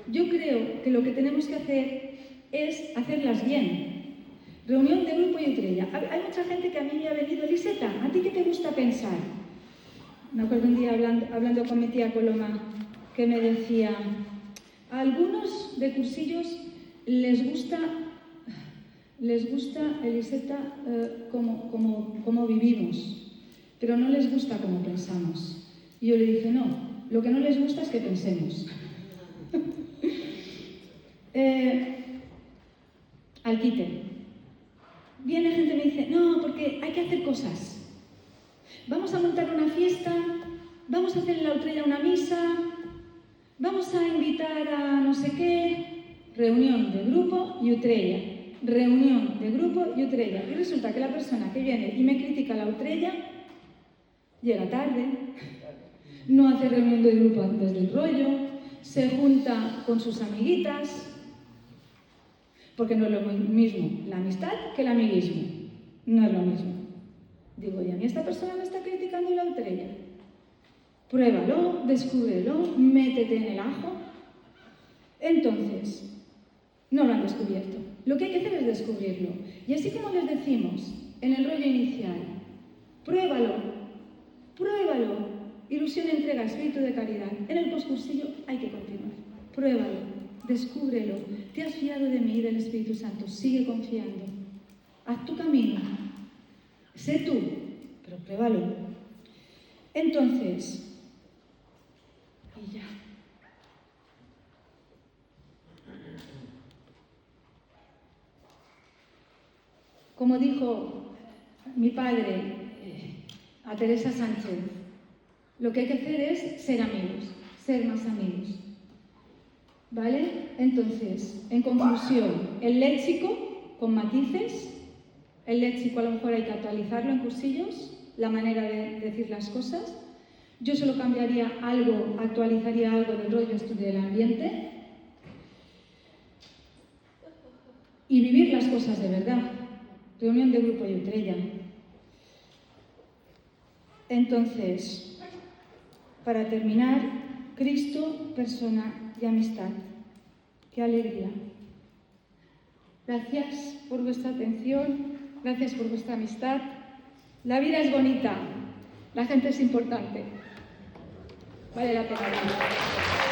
yo creo que lo que tenemos que hacer es hacerlas bien. Reunión de grupo y utrella. Hay mucha gente que a mí me ha venido, Liseta, ¿a ti qué te gusta pensar? Me acuerdo un día hablando con mi tía Coloma, que me decía, A algunos de cursillos les gusta Eliseta, cómo vivimos, pero no les gusta cómo pensamos. Y yo le dije, no, lo que no les gusta es que pensemos. Al quite. Viene gente y me dice, no, porque hay que hacer cosas. Vamos a montar una fiesta, vamos a hacer en la Utrella una misa, vamos a invitar a no sé qué, reunión de grupo y Utrella, reunión de grupo y Utrella. Y resulta que la persona que viene y me critica la Utrella llega tarde, no hace reunión de grupo antes del rollo, se junta con sus amiguitas, porque no es lo mismo la amistad que el amiguismo, no es lo mismo. Digo, y a mí esta persona me está criticando la Utrella. Pruébalo, descúbrelo, métete en el ajo. Entonces, no lo han descubierto. Lo que hay que hacer es descubrirlo. Y así como les decimos en el rollo inicial, pruébalo, pruébalo. Ilusión, entrega, espíritu de caridad. En el poscursillo hay que continuar. Pruébalo, descúbrelo. Te has fiado de mí y del Espíritu Santo. Sigue confiando. Haz tu camino. Sé tú, pero pruébalo. Entonces, y ya. Como dijo mi padre a Teresa Sánchez, lo que hay que hacer es ser amigos, ser más amigos. ¿Vale? Entonces, en conclusión, el léxico con matices. El léxico a lo mejor hay que actualizarlo en cursillos, la manera de decir las cosas. Yo solo cambiaría algo, actualizaría algo del rollo estudio del ambiente. Y vivir las cosas de verdad. Reunión de grupo y Utrella. Entonces, para terminar, Cristo, persona y amistad. ¡Qué alegría! Gracias por vuestra atención. Gracias por vuestra amistad. La vida es bonita, la gente es importante. Vale la pena vivir.